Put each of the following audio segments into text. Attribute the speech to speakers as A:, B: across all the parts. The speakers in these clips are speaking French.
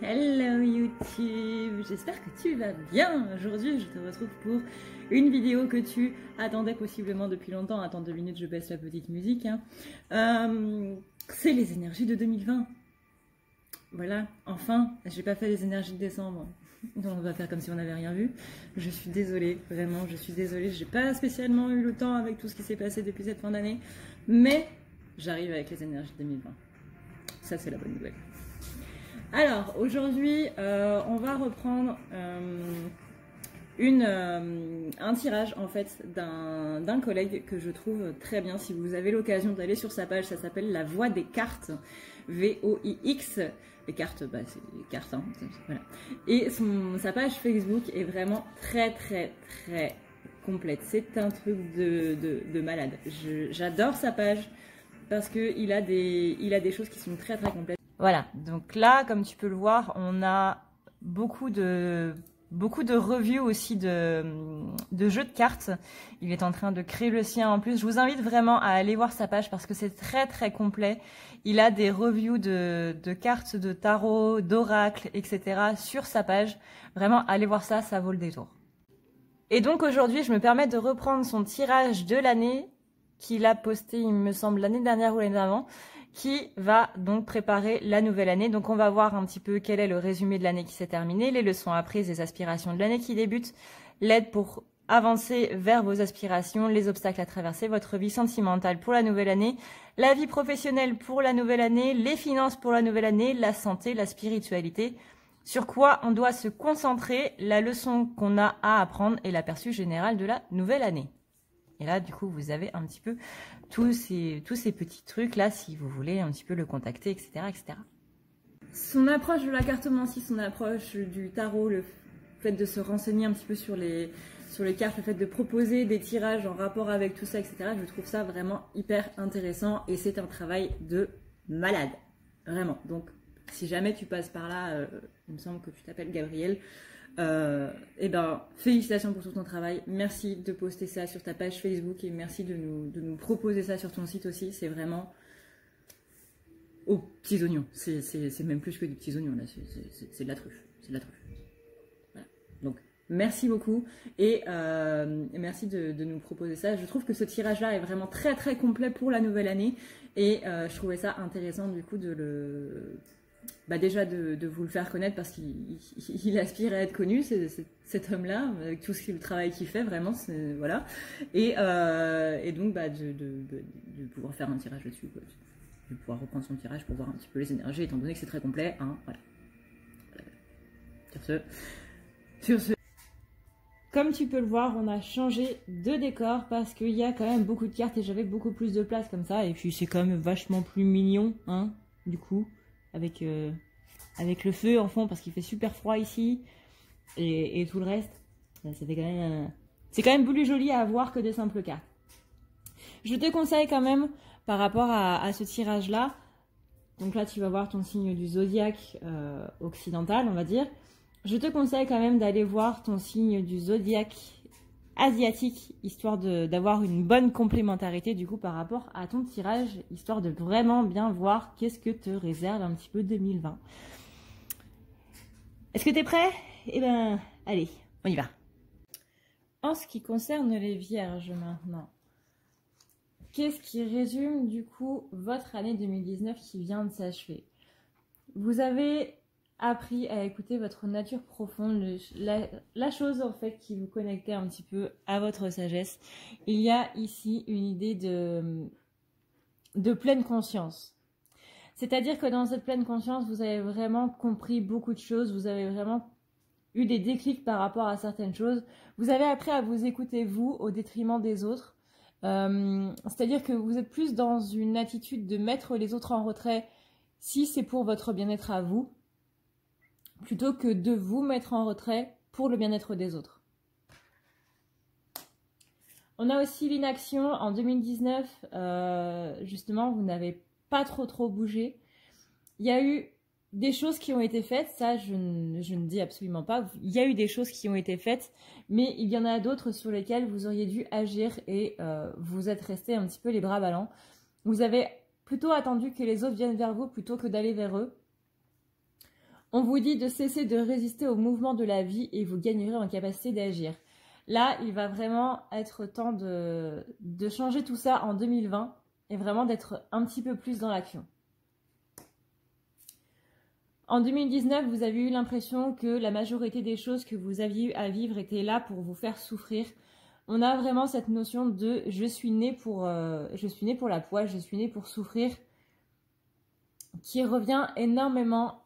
A: Hello YouTube, j'espère que tu vas bien. Aujourd'hui je te retrouve pour une vidéo que tu attendais possiblement depuis longtemps. Attends 2 minutes, je baisse la petite musique. C'est les énergies de 2020. Voilà, enfin, j'ai pas fait les énergies de décembre. Donc on va faire comme si on n'avait rien vu. Je suis désolée, vraiment, je suis désolée. J'ai pas spécialement eu le temps avec tout ce qui s'est passé depuis cette fin d'année. Mais j'arrive avec les énergies de 2020. Ça c'est la bonne nouvelle. Alors, aujourd'hui, on va reprendre un tirage en fait d'un collègue que je trouve très bien. Si vous avez l'occasion d'aller sur sa page, ça s'appelle La Voix des cartes, VOIX. Les cartes, bah, c'est les cartes, hein, voilà. Et sa page Facebook est vraiment très complète. C'est un truc de malade. J'adore sa page parce qu'il a des choses qui sont très complètes. Voilà, donc là, comme tu peux le voir, on a beaucoup de reviews aussi de jeux de cartes. Il est en train de créer le sien en plus. Je vous invite vraiment à aller voir sa page parce que c'est très complet. Il a des reviews de cartes, de tarot, d'oracle, etc. sur sa page. Vraiment, allez voir ça, ça vaut le détour. Et donc aujourd'hui, je me permets de reprendre son tirage de l'année qu'il a posté, il me semble, l'année dernière ou l'année d'avant, qui va donc préparer la nouvelle année. Donc on va voir un petit peu quel est le résumé de l'année qui s'est terminée, les leçons apprises, les aspirations de l'année qui débute, l'aide pour avancer vers vos aspirations, les obstacles à traverser, votre vie sentimentale pour la nouvelle année, la vie professionnelle pour la nouvelle année, les finances pour la nouvelle année, la santé, la spiritualité, sur quoi on doit se concentrer, la leçon qu'on a à apprendre et l'aperçu général de la nouvelle année. Et là, du coup, vous avez un petit peu tous ces petits trucs-là, si vous voulez un petit peu le contacter, etc., etc. Son approche de la cartomancie, son approche du tarot, le fait de se renseigner un petit peu sur les cartes, le fait de proposer des tirages en rapport avec tout ça, etc., je trouve ça vraiment hyper intéressant et c'est un travail de malade. Vraiment. Donc, si jamais tu passes par là, il me semble que tu t'appelles Gabriel, et ben félicitations pour tout ton travail, merci de poster ça sur ta page Facebook et merci de nous proposer ça sur ton site aussi, c'est vraiment aux petits oignons, c'est même plus que des petits oignons là, c'est de la truffe, c'est de la truffe. Voilà. Donc merci beaucoup et merci de nous proposer ça. Je trouve que ce tirage là est vraiment très complet pour la nouvelle année et je trouvais ça intéressant du coup de déjà de vous le faire connaître parce qu'il aspire à être connu, cet homme-là, avec tout le travail qu'il fait, vraiment, voilà. Et donc de pouvoir faire un tirage dessus, quoi. De pouvoir reprendre son tirage pour voir un petit peu les énergies, étant donné que c'est très complet, hein, voilà. Sur ce. Comme tu peux le voir, on a changé de décor parce qu'il y a quand même beaucoup de cartes et j'avais beaucoup plus de place comme ça. Et puis c'est quand même vachement plus mignon, hein, du coup. Avec le feu en fond parce qu'il fait super froid ici et tout le reste, ça fait quand même c'est quand même plus joli à voir que des simples cartes. Je te conseille quand même par rapport à ce tirage là, donc là tu vas voir ton signe du zodiaque occidental, on va dire. Je te conseille quand même d'aller voir ton signe du zodiaque asiatique, histoire d'avoir une bonne complémentarité du coup par rapport à ton tirage, histoire de vraiment bien voir qu'est-ce que te réserve un petit peu 2020. Est-ce que tu es prêt? Eh ben, allez, on y va. En ce qui concerne les vierges maintenant, qu'est-ce qui résume du coup votre année 2019 qui vient de s'achever? Vous avez appris à écouter votre nature profonde, la chose en fait qui vous connectait un petit peu à votre sagesse. Il y a ici une idée de pleine conscience. C'est-à-dire que dans cette pleine conscience, vous avez vraiment compris beaucoup de choses, vous avez vraiment eu des déclics par rapport à certaines choses. Vous avez appris à vous écouter vous au détriment des autres. C'est-à-dire que vous êtes plus dans une attitude de mettre les autres en retrait si c'est pour votre bien-être à vous, plutôt que de vous mettre en retrait pour le bien-être des autres. On a aussi l'inaction en 2019, justement, vous n'avez pas trop bougé. Il y a eu des choses qui ont été faites, ça je ne dis absolument pas, il y a eu des choses qui ont été faites, mais il y en a d'autres sur lesquelles vous auriez dû agir et vous êtes resté un petit peu les bras ballants. Vous avez plutôt attendu que les autres viennent vers vous plutôt que d'aller vers eux. On vous dit de cesser de résister au mouvement de la vie et vous gagnerez en capacité d'agir. Là, il va vraiment être temps de changer tout ça en 2020 et vraiment d'être un petit peu plus dans l'action. En 2019, vous avez eu l'impression que la majorité des choses que vous aviez eu à vivre étaient là pour vous faire souffrir. On a vraiment cette notion de je suis né pour la poisse, je suis né pour souffrir, qui revient énormément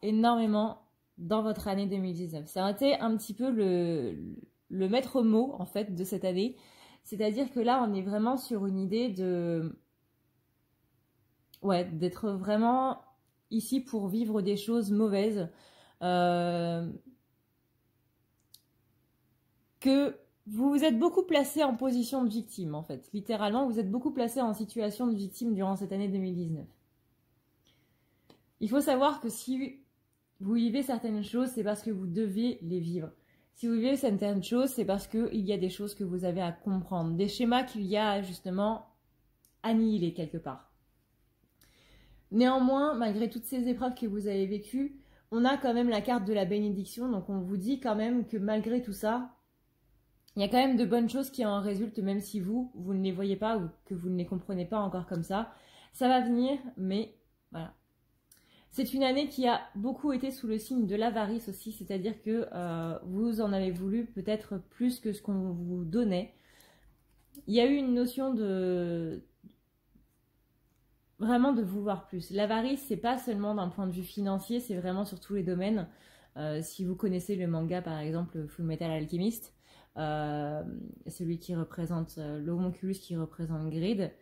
A: dans votre année 2019. Ça a été un petit peu le maître mot en fait de cette année. C'est-à-dire que là, on est vraiment sur une idée d'être vraiment ici pour vivre des choses mauvaises. Que vous vous êtes beaucoup placé en position de victime en fait. Littéralement, vous êtes beaucoup placé en situation de victime durant cette année 2019. Il faut savoir que si vous vivez certaines choses, c'est parce que vous devez les vivre. Si vous vivez certaines choses, c'est parce qu'il y a des choses que vous avez à comprendre, des schémas qu'il y a justement annihilés quelque part. Néanmoins, malgré toutes ces épreuves que vous avez vécues, on a quand même la carte de la bénédiction, donc on vous dit quand même que malgré tout ça, il y a quand même de bonnes choses qui en résultent, même si vous ne les voyez pas ou que vous ne les comprenez pas encore comme ça. Ça va venir, mais voilà. C'est une année qui a beaucoup été sous le signe de l'avarice aussi, c'est-à-dire que vous en avez voulu peut-être plus que ce qu'on vous donnait. Il y a eu une notion vraiment de vouloir plus. L'avarice, c'est pas seulement d'un point de vue financier, c'est vraiment sur tous les domaines. Si vous connaissez le manga par exemple Fullmetal Alchemist, celui qui représente l'homonculus qui représente Grid,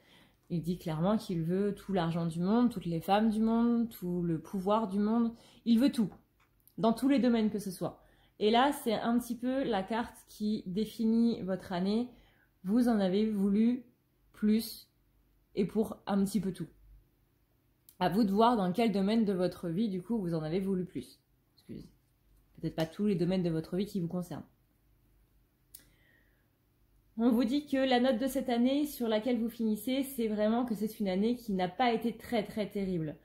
A: il dit clairement qu'il veut tout l'argent du monde, toutes les femmes du monde, tout le pouvoir du monde. Il veut tout, dans tous les domaines que ce soit. Et là, c'est un petit peu la carte qui définit votre année. Vous en avez voulu plus et pour un petit peu tout. À vous de voir dans quel domaine de votre vie, du coup, vous en avez voulu plus. Excusez. Peut-être pas tous les domaines de votre vie qui vous concernent. On vous dit que la note de cette année sur laquelle vous finissez, c'est vraiment que c'est une année qui n'a pas été très terrible.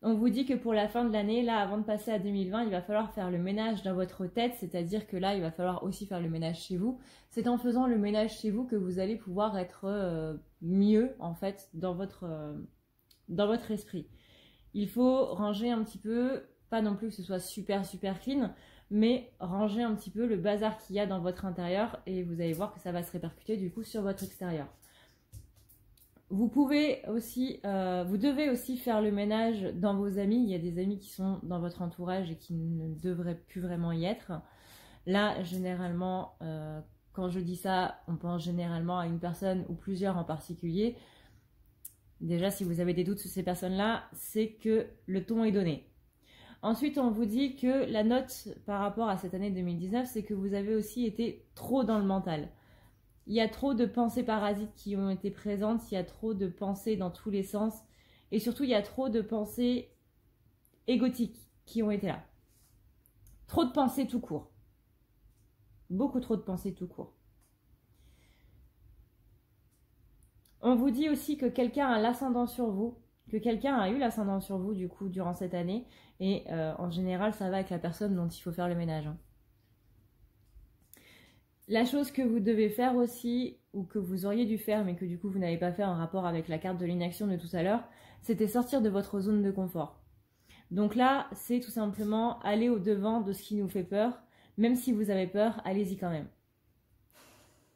A: On vous dit que pour la fin de l'année, là, avant de passer à 2020, il va falloir faire le ménage dans votre tête, c'est-à-dire que là, il va falloir aussi faire le ménage chez vous. C'est en faisant le ménage chez vous que vous allez pouvoir être mieux, en fait, dans votre esprit. Il faut ranger un petit peu, pas non plus que ce soit super clean, mais ranger un petit peu le bazar qu'il y a dans votre intérieur et vous allez voir que ça va se répercuter du coup sur votre extérieur. Vous pouvez aussi, vous devez aussi faire le ménage dans vos amis. Il y a des amis qui sont dans votre entourage et qui ne devraient plus vraiment y être. Là, généralement, quand je dis ça, on pense généralement à une personne ou plusieurs en particulier. Déjà, si vous avez des doutes sur ces personnes-là, c'est que le ton est donné. Ensuite, on vous dit que la note par rapport à cette année 2019, c'est que vous avez aussi été trop dans le mental. Il y a trop de pensées parasites qui ont été présentes, il y a trop de pensées dans tous les sens, et surtout, il y a trop de pensées égotiques qui ont été là. Trop de pensées tout court. Beaucoup trop de pensées tout court. On vous dit aussi que quelqu'un a l'ascendant sur vous, que quelqu'un a eu l'ascendant sur vous du coup durant cette année, et en général ça va avec la personne dont il faut faire le ménage. La chose que vous devez faire aussi, ou que vous auriez dû faire mais que du coup vous n'avez pas fait en rapport avec la carte de l'inaction de tout à l'heure, c'était sortir de votre zone de confort. Donc là, c'est tout simplement aller au-devant de ce qui nous fait peur. Même si vous avez peur, allez-y quand même.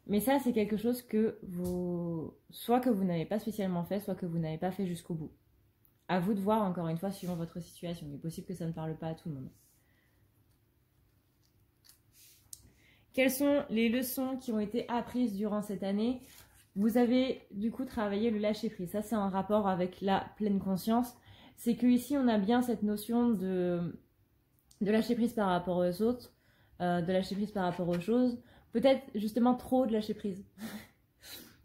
A: Mais ça, c'est quelque chose que soit que vous n'avez pas spécialement fait, soit que vous n'avez pas fait jusqu'au bout. À vous de voir, encore une fois, suivant votre situation. Il est possible que ça ne parle pas à tout le monde. Quelles sont les leçons qui ont été apprises durant cette année? Vous avez du coup travaillé le lâcher-prise. Ça, c'est en rapport avec la pleine conscience. C'est qu'ici, on a bien cette notion de lâcher-prise par rapport aux autres, de lâcher-prise par rapport aux choses. Peut-être justement trop de lâcher prise.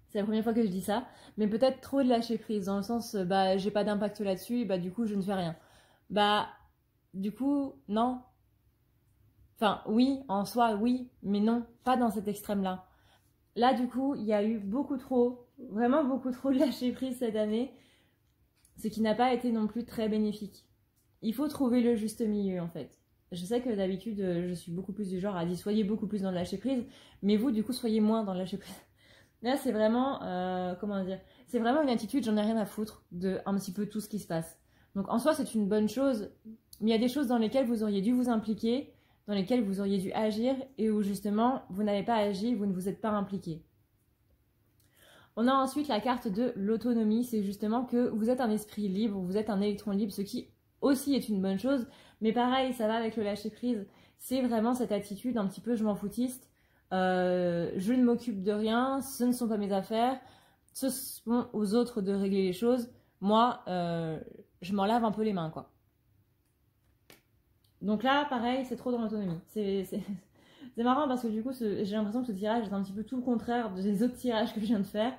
A: C'est la première fois que je dis ça, mais peut-être trop de lâcher prise dans le sens j'ai pas d'impact là-dessus et du coup je ne fais rien. Du coup non. Enfin oui, en soi oui, mais non, pas dans cet extrême-là. Là du coup, il y a eu beaucoup trop, vraiment beaucoup trop de lâcher prise cette année, ce qui n'a pas été non plus très bénéfique. Il faut trouver le juste milieu en fait. je sais que d'habitude, je suis beaucoup plus du genre à dire soyez beaucoup plus dans le lâcher prise, mais vous, du coup, soyez moins dans le lâcher prise. Là, c'est vraiment, comment dire, c'est vraiment une attitude, j'en ai rien à foutre de un petit peu tout ce qui se passe. Donc en soi, c'est une bonne chose, mais il y a des choses dans lesquelles vous auriez dû vous impliquer, dans lesquelles vous auriez dû agir, et où justement, vous n'avez pas agi, vous ne vous êtes pas impliqué. On a ensuite la carte de l'autonomie, c'est justement que vous êtes un esprit libre, vous êtes un électron libre, ce qui aussi est une bonne chose, mais pareil, ça va avec le lâcher prise, c'est vraiment cette attitude un petit peu je m'en foutiste, je ne m'occupe de rien, ce ne sont pas mes affaires, ce sont aux autres de régler les choses, moi, je m'en lave un peu les mains, quoi. Donc là, pareil, c'est trop dans l'autonomie. C'est marrant parce que du coup, j'ai l'impression que ce tirage est un petit peu tout le contraire des autres tirages que je viens de faire.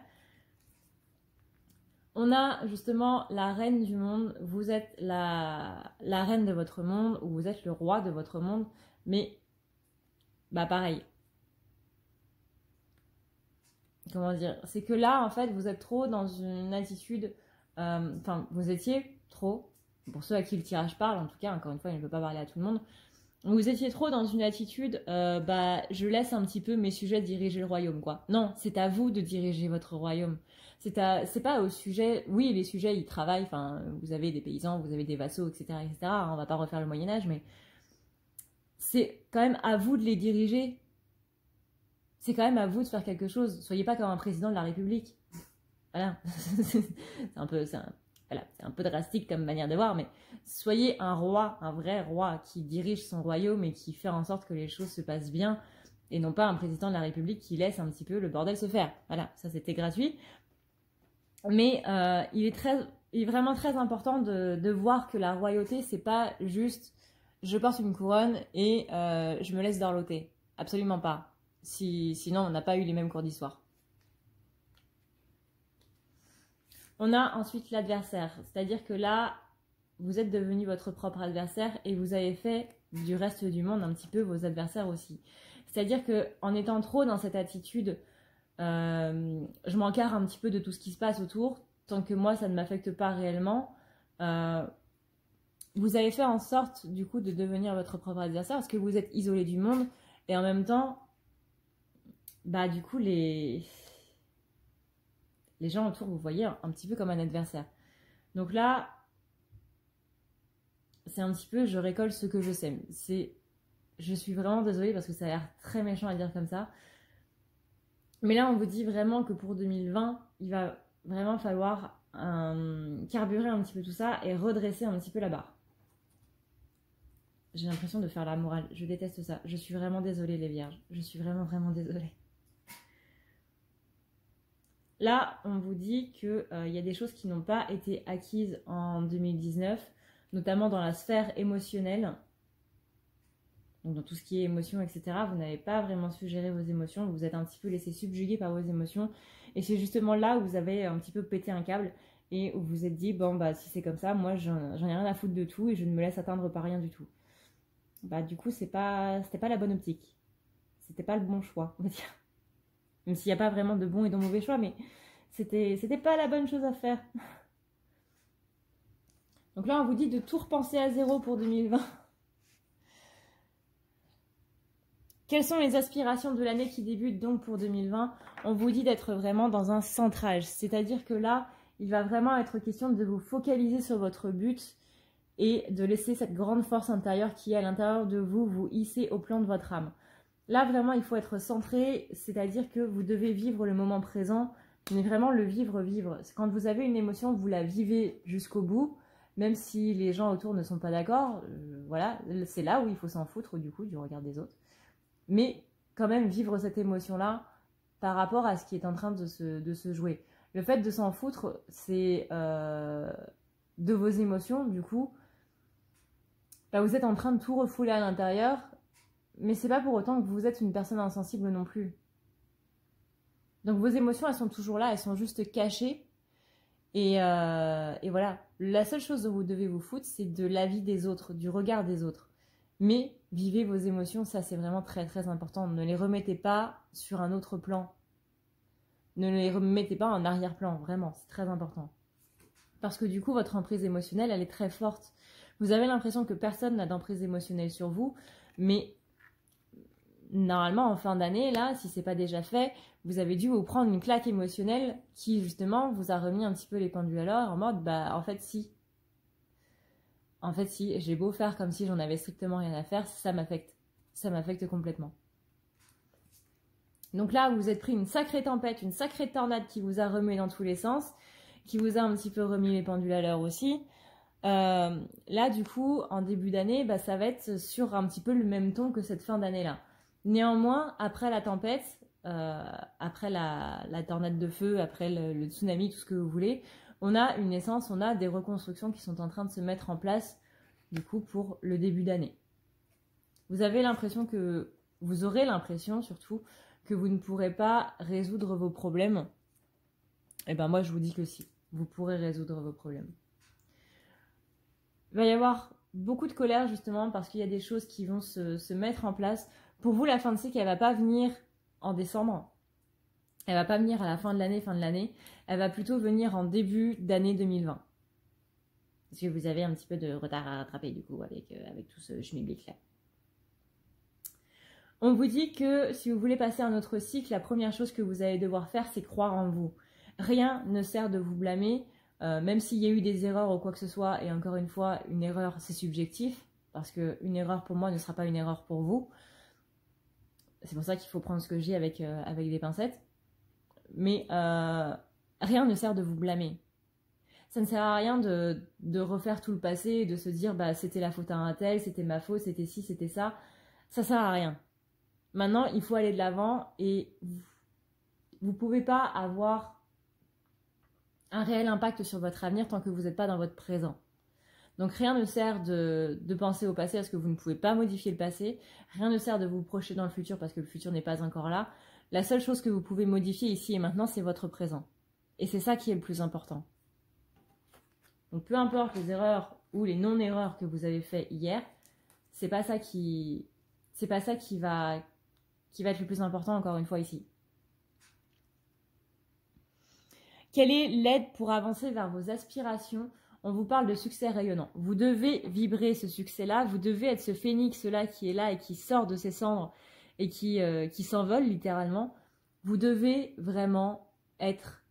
A: On a justement la reine du monde, vous êtes la reine de votre monde, ou vous êtes le roi de votre monde, mais bah pareil. Comment dire? C'est que là, en fait, vous êtes trop dans une attitude, enfin, vous étiez trop, pour ceux à qui le tirage parle, en tout cas, encore une fois, il ne peut pas parler à tout le monde, vous étiez trop dans une attitude, bah, je laisse un petit peu mes sujets diriger le royaume, quoi. Non, c'est à vous de diriger votre royaume. C'est pas au sujet, oui, les sujets, ils travaillent, enfin, vous avez des paysans, vous avez des vassaux, etc., etc., on va pas refaire le Moyen-Âge, mais c'est quand même à vous de les diriger. C'est quand même à vous de faire quelque chose. Soyez pas comme un président de la République. Voilà. C'est voilà, c'est un peu drastique comme manière de voir, mais soyez un roi, un vrai roi qui dirige son royaume et qui fait en sorte que les choses se passent bien, et non pas un président de la République qui laisse un petit peu le bordel se faire. Voilà, ça c'était gratuit. Mais il est vraiment très important de voir que la royauté, c'est pas juste je porte une couronne et je me laisse dorloter. Absolument pas. Sinon, on n'a pas eu les mêmes cours d'histoire. On a ensuite l'adversaire, c'est-à-dire que là, vous êtes devenu votre propre adversaire et vous avez fait du reste du monde un petit peu vos adversaires aussi. C'est-à-dire qu'en étant trop dans cette attitude, je m'encarre un petit peu de tout ce qui se passe autour, tant que moi, ça ne m'affecte pas réellement, vous avez fait en sorte, du coup, de devenir votre propre adversaire parce que vous êtes isolé du monde et en même temps, bah, du coup, les gens autour, vous voyez un petit peu comme un adversaire. Donc là, c'est un petit peu je récolte ce que je sème. Je suis vraiment désolée parce que ça a l'air très méchant à dire comme ça. Mais là, on vous dit vraiment que pour 2020, il va vraiment falloir carburer un petit peu tout ça et redresser un petit peu la barre. J'ai l'impression de faire la morale. Je déteste ça. Je suis vraiment désolée, les vierges. Je suis vraiment, vraiment désolée. Là, on vous dit qu'il y a des choses qui n'ont pas été acquises en 2019, notamment dans la sphère émotionnelle. Donc dans tout ce qui est émotions, etc., vous n'avez pas vraiment su gérer vos émotions, vous vous êtes un petit peu laissé subjuguer par vos émotions. Et c'est justement là où vous avez un petit peu pété un câble et où vous vous êtes dit, bon, bah si c'est comme ça, moi j'en ai rien à foutre de tout et je ne me laisse atteindre par rien du tout. Bah du coup, c'était pas la bonne optique. C'était pas le bon choix, on va dire. Même s'il n'y a pas vraiment de bon et de mauvais choix, mais c'était pas la bonne chose à faire. Donc là, on vous dit de tout repenser à zéro pour 2020. Quelles sont les aspirations de l'année qui débute donc pour 2020? On vous dit d'être vraiment dans un centrage. C'est-à-dire que là, il va vraiment être question de vous focaliser sur votre but et de laisser cette grande force intérieure qui est à l'intérieur de vous vous hisser au plan de votre âme. Là, vraiment, il faut être centré, c'est-à-dire que vous devez vivre le moment présent, mais vraiment le vivre. Quand vous avez une émotion, vous la vivez jusqu'au bout, même si les gens autour ne sont pas d'accord. Voilà, c'est là où il faut s'en foutre, du coup, du regard des autres. Mais quand même vivre cette émotion-là par rapport à ce qui est en train de se jouer. Le fait de s'en foutre, c'est de vos émotions, du coup, bah, vous êtes en train de tout refouler à l'intérieur, mais c'est pas pour autant que vous êtes une personne insensible non plus. Donc vos émotions, elles sont toujours là, elles sont juste cachées. Et voilà, la seule chose dont vous devez vous foutre, c'est de l'avis des autres, du regard des autres. Mais vivez vos émotions, ça c'est vraiment très très important. Ne les remettez pas sur un autre plan. Ne les remettez pas en arrière-plan, vraiment, c'est très important. Parce que du coup, votre emprise émotionnelle, elle est très forte. Vous avez l'impression que personne n'a d'emprise émotionnelle sur vous, mais normalement, en fin d'année, là, si c'est pas déjà fait, vous avez dû vous prendre une claque émotionnelle qui, justement, vous a remis un petit peu les pendules à l'heure en mode, bah, en fait, si. En fait, si, j'ai beau faire comme si j'en avais strictement rien à faire, ça m'affecte. Ça m'affecte complètement. Donc là, vous êtes pris une sacrée tempête, une sacrée tornade qui vous a remué dans tous les sens, qui vous a un petit peu remis les pendules à l'heure aussi. Là, du coup, en début d'année, bah, ça va être sur un petit peu le même ton que cette fin d'année-là. Néanmoins, après la tempête, après la tornade de feu, après le tsunami, tout ce que vous voulez, on a une naissance, on a des reconstructions qui sont en train de se mettre en place, du coup, pour le début d'année. Vous avez l'impression que, vous aurez l'impression surtout, que vous ne pourrez pas résoudre vos problèmes. Eh ben moi, je vous dis que si, vous pourrez résoudre vos problèmes. Il va y avoir beaucoup de colère justement parce qu'il y a des choses qui vont se mettre en place. Pour vous, la fin de cycle, elle ne va pas venir en décembre. Elle ne va pas venir à la fin de l'année. Elle va plutôt venir en début d'année 2020. Parce que vous avez un petit peu de retard à rattraper du coup avec tout ce schmilblick là. On vous dit que si vous voulez passer un autre cycle, la première chose que vous allez devoir faire, c'est croire en vous. Rien ne sert de vous blâmer, même s'il y a eu des erreurs ou quoi que ce soit, et encore une fois, une erreur, c'est subjectif, parce qu'une erreur pour moi ne sera pas une erreur pour vous. C'est pour ça qu'il faut prendre ce que je dis avec des pincettes. Mais rien ne sert de vous blâmer. Ça ne sert à rien de refaire tout le passé et de se dire bah, c'était la faute à un tel, c'était ma faute, c'était ci, c'était ça. Ça sert à rien. Maintenant, il faut aller de l'avant et vous ne pouvez pas avoir un réel impact sur votre avenir tant que vous n'êtes pas dans votre présent. Donc rien ne sert de penser au passé parce que vous ne pouvez pas modifier le passé. Rien ne sert de vous projeter dans le futur parce que le futur n'est pas encore là. La seule chose que vous pouvez modifier ici et maintenant, c'est votre présent. Et c'est ça qui est le plus important. Donc peu importe les erreurs ou les non-erreurs que vous avez fait hier, c'est pas ça qui va être le plus important encore une fois ici. Quelle est l'aide pour avancer vers vos aspirations? On vous parle de succès rayonnant. Vous devez vibrer ce succès-là, vous devez être ce phénix-là qui est là et qui sort de ses cendres et qui s'envole littéralement. Vous devez vraiment être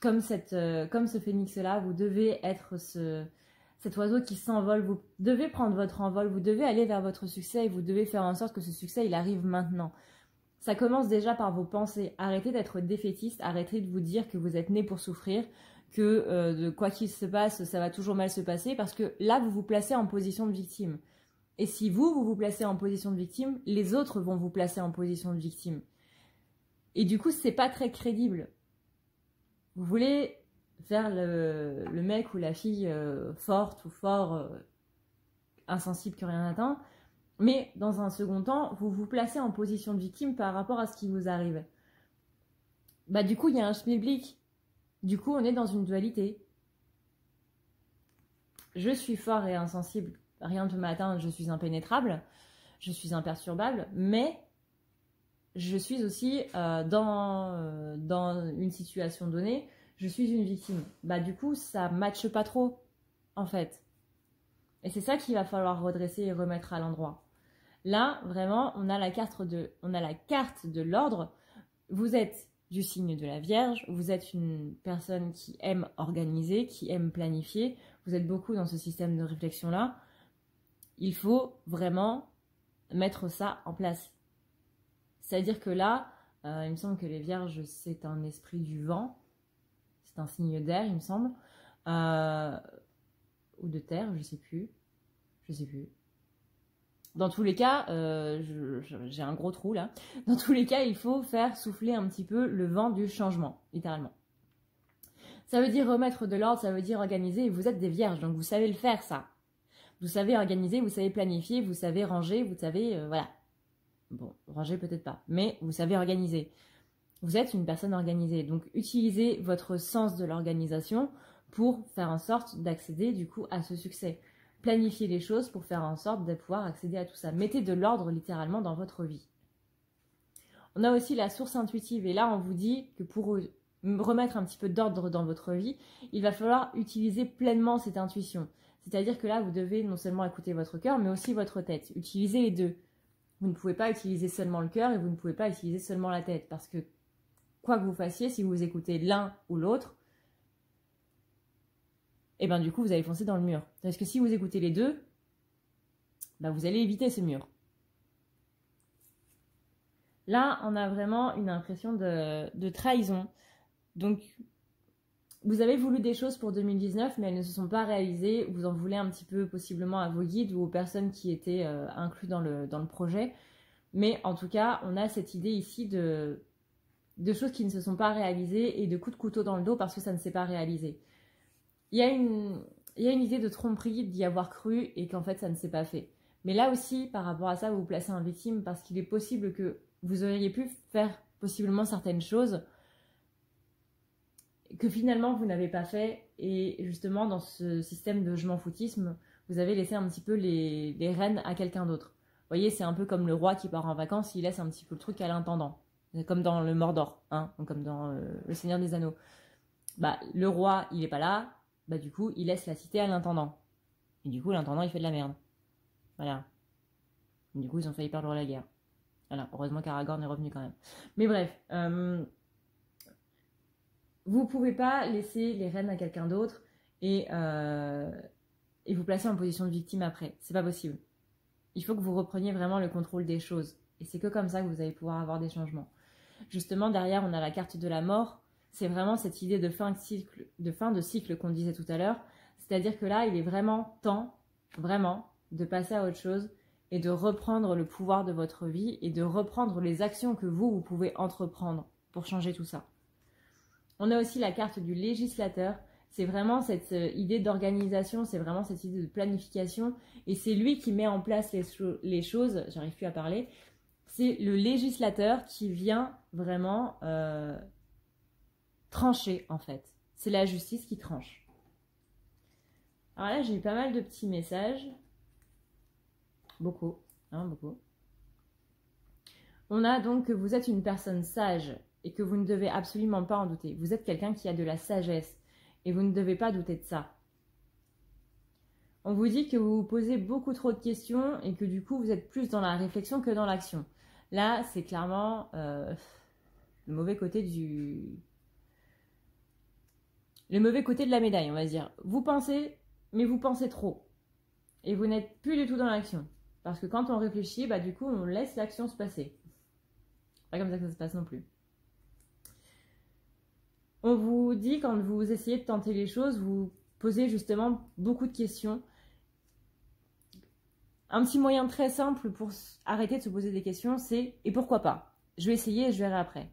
A: comme ce phénix-là, vous devez être cet oiseau qui s'envole, vous devez prendre votre envol, vous devez aller vers votre succès et vous devez faire en sorte que ce succès, il arrive maintenant. Ça commence déjà par vos pensées. Arrêtez d'être défaitiste, arrêtez de vous dire que vous êtes né pour souffrir, que de quoi qu'il se passe, ça va toujours mal se passer, parce que là, vous vous placez en position de victime. Et si vous vous placez en position de victime, les autres vont vous placer en position de victime. Et du coup, c'est pas très crédible. Vous voulez faire le mec ou la fille forte ou fort, insensible que rien n'atteint, mais dans un second temps, vous vous placez en position de victime par rapport à ce qui vous arrive. Bah du coup, il y a un schmilblick. Du coup, on est dans une dualité. Je suis fort et insensible, rien ne peut m'atteindre, je suis impénétrable, je suis imperturbable, mais je suis aussi dans une situation donnée, je suis une victime. Bah du coup, ça matche pas trop, en fait. Et c'est ça qu'il va falloir redresser et remettre à l'endroit. Là, vraiment, on a la carte de l'ordre. Vous êtes du signe de la Vierge, vous êtes une personne qui aime organiser, qui aime planifier, vous êtes beaucoup dans ce système de réflexion-là. Il faut vraiment mettre ça en place. C'est-à-dire que là, il me semble que les Vierges, c'est un esprit du vent, c'est un signe d'air, il me semble, ou de terre, je sais plus. Dans tous les cas, j'ai un gros trou là. Dans tous les cas, il faut faire souffler un petit peu le vent du changement, littéralement. Ça veut dire remettre de l'ordre, ça veut dire organiser. Et vous êtes des vierges, donc vous savez le faire, ça. Vous savez organiser, vous savez planifier, vous savez ranger, vous savez... voilà. Bon, ranger peut-être pas, mais vous savez organiser. Vous êtes une personne organisée. Donc, utilisez votre sens de l'organisation pour faire en sorte d'accéder, du coup, à ce succès. Planifiez les choses pour faire en sorte de pouvoir accéder à tout ça. Mettez de l'ordre littéralement dans votre vie. On a aussi la source intuitive et là on vous dit que pour remettre un petit peu d'ordre dans votre vie, il va falloir utiliser pleinement cette intuition. C'est-à-dire que là, vous devez non seulement écouter votre cœur, mais aussi votre tête. Utilisez les deux. Vous ne pouvez pas utiliser seulement le cœur et vous ne pouvez pas utiliser seulement la tête. Parce que quoi que vous fassiez, si vous écoutez l'un ou l'autre, et ben du coup, vous allez foncer dans le mur. Parce que si vous écoutez les deux, ben, vous allez éviter ce mur. Là, on a vraiment une impression de trahison. Donc, vous avez voulu des choses pour 2019, mais elles ne se sont pas réalisées. Vous en voulez un petit peu possiblement à vos guides ou aux personnes qui étaient inclus dans le projet. Mais en tout cas, on a cette idée ici de choses qui ne se sont pas réalisées et de coups de couteau dans le dos parce que ça ne s'est pas réalisé. Il y a une idée de tromperie, d'y avoir cru et qu'en fait ça ne s'est pas fait. Mais là aussi, par rapport à ça, vous vous placez en victime parce qu'il est possible que vous auriez pu faire possiblement certaines choses que finalement vous n'avez pas fait. Et justement, dans ce système de je m'en foutisme, vous avez laissé un petit peu les rênes à quelqu'un d'autre. Vous voyez, c'est un peu comme le roi qui part en vacances, il laisse un petit peu le truc à l'intendant. Comme dans le Mordor, hein, comme dans le Seigneur des Anneaux. Bah, le roi, il est pas là, bah du coup, il laisse la cité à l'intendant. Et du coup, l'intendant, il fait de la merde. Voilà. Et du coup, ils ont failli perdre la guerre. Voilà, heureusement qu'Aragorn est revenu quand même. Mais bref, vous pouvez pas laisser les rênes à quelqu'un d'autre et vous placer en position de victime après. C'est pas possible. Il faut que vous repreniez vraiment le contrôle des choses. Et c'est que comme ça que vous allez pouvoir avoir des changements. Justement, derrière, on a la carte de la mort. C'est vraiment cette idée de fin de cycle qu'on disait tout à l'heure. C'est-à-dire que là, il est vraiment temps, vraiment, de passer à autre chose et de reprendre le pouvoir de votre vie et de reprendre les actions que vous pouvez entreprendre pour changer tout ça. On a aussi la carte du législateur. C'est vraiment cette idée d'organisation, c'est vraiment cette idée de planification. Et c'est lui qui met en place les choses, j'arrive plus à parler. C'est le législateur qui vient vraiment trancher, en fait. C'est la justice qui tranche. Alors là, j'ai eu pas mal de petits messages. Beaucoup, hein, beaucoup. On a donc que vous êtes une personne sage et que vous ne devez absolument pas en douter. Vous êtes quelqu'un qui a de la sagesse et vous ne devez pas douter de ça. On vous dit que vous vous posez beaucoup trop de questions et que du coup, vous êtes plus dans la réflexion que dans l'action. Là, c'est clairement le mauvais côté le mauvais côté de la médaille, on va dire. Vous pensez, mais vous pensez trop. Et vous n'êtes plus du tout dans l'action. Parce que quand on réfléchit, bah du coup, on laisse l'action se passer. Pas comme ça que ça se passe non plus. On vous dit, quand vous essayez de tenter les choses, vous posez justement beaucoup de questions. Un petit moyen très simple pour arrêter de se poser des questions, c'est « et pourquoi pas ?» Je vais essayer et je verrai après.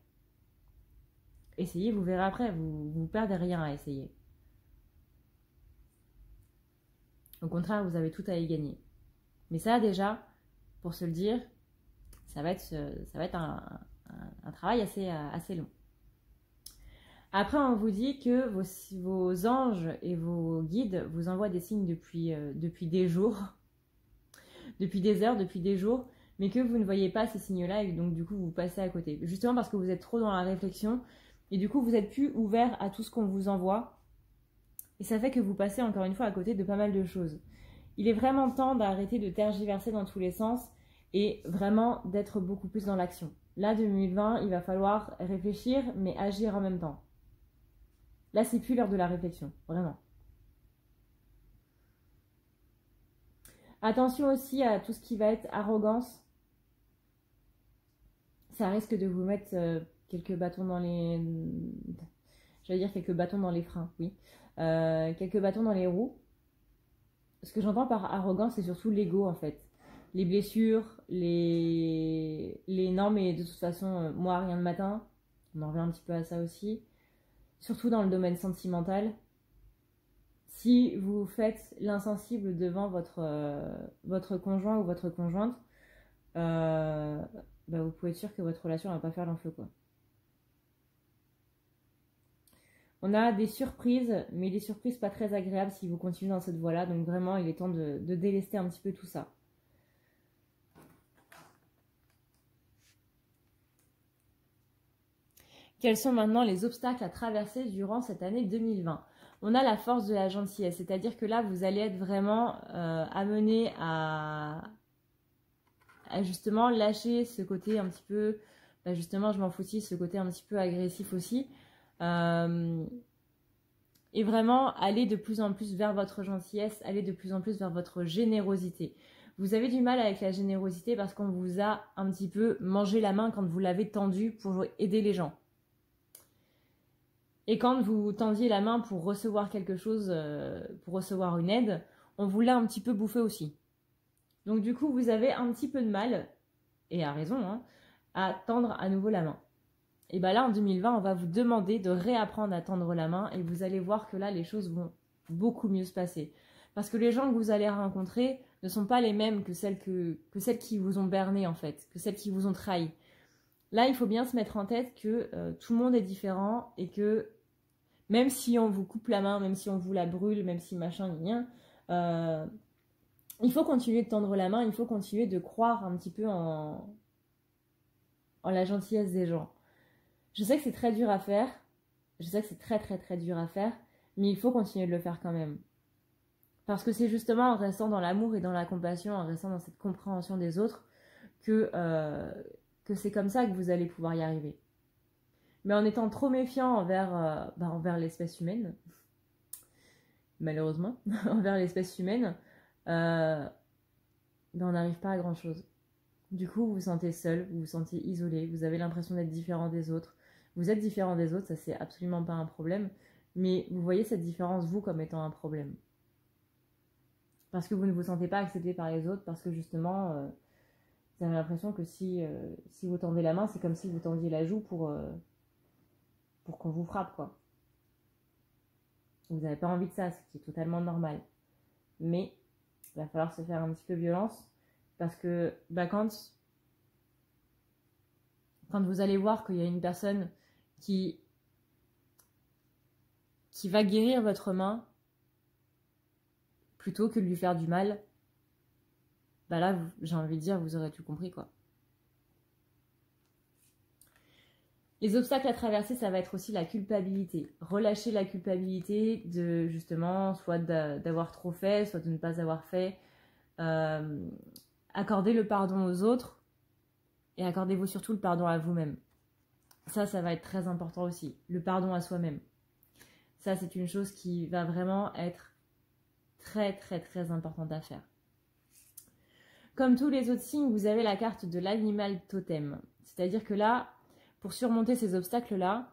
A: Essayez, vous verrez après, vous perdez rien à essayer. Au contraire, vous avez tout à y gagner. Mais ça, déjà, pour se le dire, ça va être un travail assez long. Après, on vous dit que vos anges et vos guides vous envoient des signes depuis des jours, depuis des heures, depuis des jours, mais que vous ne voyez pas ces signes-là et donc du coup, vous passez à côté. Justement parce que vous êtes trop dans la réflexion et du coup, vous êtes plus ouvert à tout ce qu'on vous envoie. Et ça fait que vous passez encore une fois à côté de pas mal de choses. Il est vraiment temps d'arrêter de tergiverser dans tous les sens et vraiment d'être beaucoup plus dans l'action. Là, 2020, il va falloir réfléchir, mais agir en même temps. Là, c'est plus l'heure de la réflexion, vraiment. Attention aussi à tout ce qui va être arrogance. Ça risque de vous mettre quelques bâtons dans les... J'allais dire quelques bâtons dans les freins, oui. Quelques bâtons dans les roues. Ce que j'entends par arrogance, c'est surtout l'ego, en fait. Les blessures, les non, mais de toute façon, moi, rien de matin. On en revient un petit peu à ça aussi. Surtout dans le domaine sentimental. Si vous faites l'insensible devant votre conjoint ou votre conjointe, bah vous pouvez être sûr que votre relation ne va pas faire long feu, quoi. On a des surprises, mais des surprises pas très agréables si vous continuez dans cette voie-là. Donc vraiment, il est temps de délester un petit peu tout ça. Quels sont maintenant les obstacles à traverser durant cette année 2020 ? On a la force de la gentillesse, c'est-à-dire que là, vous allez être vraiment amené à justement lâcher ce côté un petit peu, justement, je m'en foutis, ce côté un petit peu agressif aussi. Et vraiment aller de plus en plus vers votre gentillesse, aller de plus en plus vers votre générosité. Vous avez du mal avec la générosité parce qu'on vous a un petit peu mangé la main quand vous l'avez tendue pour aider les gens. Et quand vous tendiez la main pour recevoir quelque chose, pour recevoir une aide, on vous l'a un petit peu bouffé aussi. Donc du coup, vous avez un petit peu de mal, et à raison, hein, à tendre à nouveau la main. Et bien là, en 2020, on va vous demander de réapprendre à tendre la main et vous allez voir que là, les choses vont beaucoup mieux se passer. Parce que les gens que vous allez rencontrer ne sont pas les mêmes que celles qui vous ont berné, en fait, que celles qui vous ont trahi. Là, il faut bien se mettre en tête que tout le monde est différent et que même si on vous coupe la main, même si on vous la brûle, même si machin, rien, il faut continuer de tendre la main, il faut continuer de croire un petit peu en la gentillesse des gens. Je sais que c'est très dur à faire, je sais que c'est très très très dur à faire, mais il faut continuer de le faire quand même. Parce que c'est justement en restant dans l'amour et dans la compassion, en restant dans cette compréhension des autres, que c'est comme ça que vous allez pouvoir y arriver. Mais en étant trop méfiant envers l'espèce humaine, malheureusement, envers l'espèce humaine, on n'arrive pas à grand chose. Du coup, vous vous sentez seul, vous vous sentez isolé, vous avez l'impression d'être différent des autres. Vous êtes différent des autres, ça c'est absolument pas un problème, mais vous voyez cette différence, vous, comme étant un problème. Parce que vous ne vous sentez pas accepté par les autres, parce que justement, vous avez l'impression que si vous tendez la main, c'est comme si vous tendiez la joue pour qu'on vous frappe, quoi. Vous n'avez pas envie de ça, ce qui est totalement normal. Mais il va falloir se faire un petit peu violence, parce que quand vous allez voir qu'il y a une personne qui va guérir votre main plutôt que de lui faire du mal, là, j'ai envie de dire, vous aurez tout compris, quoi. Les obstacles à traverser, ça va être aussi la culpabilité. Relâcher la culpabilité de, justement, soit d'avoir trop fait, soit de ne pas avoir fait. Accorder le pardon aux autres et accordez-vous surtout le pardon à vous-même. Ça va être très important aussi. Le pardon à soi-même. Ça, c'est une chose qui va vraiment être très, très, très importante à faire. Comme tous les autres signes, vous avez la carte de l'animal totem. C'est-à-dire que là, pour surmonter ces obstacles-là,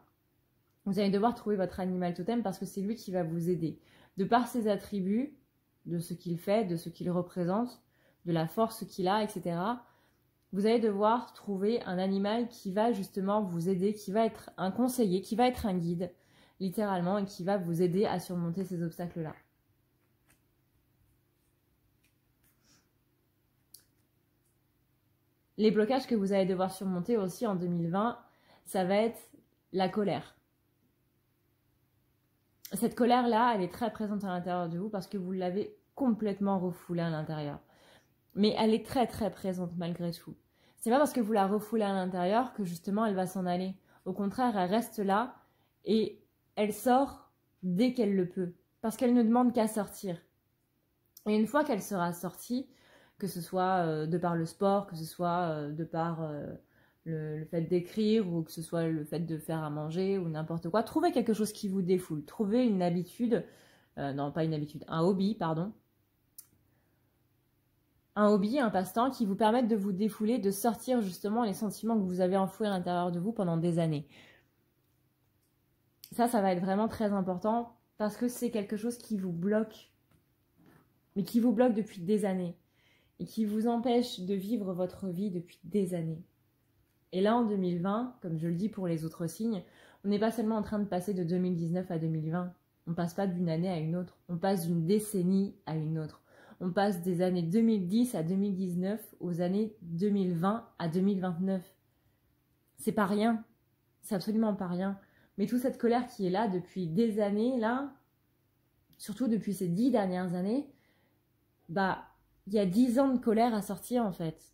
A: vous allez devoir trouver votre animal totem parce que c'est lui qui va vous aider. De par ses attributs, de ce qu'il fait, de ce qu'il représente, de la force qu'il a, etc., vous allez devoir trouver un animal qui va justement vous aider, qui va être un conseiller, qui va être un guide, littéralement, et qui va vous aider à surmonter ces obstacles-là. Les blocages que vous allez devoir surmonter aussi en 2020, ça va être la colère. Cette colère-là, elle est très présente à l'intérieur de vous parce que vous l'avez complètement refoulée à l'intérieur. Mais elle est très très présente malgré tout. C'est pas parce que vous la refoulez à l'intérieur que justement elle va s'en aller. Au contraire, elle reste là et elle sort dès qu'elle le peut. Parce qu'elle ne demande qu'à sortir. Et une fois qu'elle sera sortie, que ce soit de par le sport, que ce soit de par le fait d'écrire ou que ce soit le fait de faire à manger ou n'importe quoi, trouvez quelque chose qui vous défoule. Trouvez une habitude, non pas une habitude, un hobby, pardon. Un hobby, un passe-temps qui vous permette de vous défouler, de sortir justement les sentiments que vous avez enfouis à l'intérieur de vous pendant des années. Ça va être vraiment très important parce que c'est quelque chose qui vous bloque, mais qui vous bloque depuis des années et qui vous empêche de vivre votre vie depuis des années. Et là, en 2020, comme je le dis pour les autres signes, on n'est pas seulement en train de passer de 2019 à 2020. On passe pas d'une année à une autre. On passe d'une décennie à une autre. On passe des années 2010 à 2019 aux années 2020 à 2029. C'est pas rien. C'est absolument pas rien. Mais toute cette colère qui est là depuis des années, là, surtout depuis ces 10 dernières années, il y a 10 ans de colère à sortir en fait.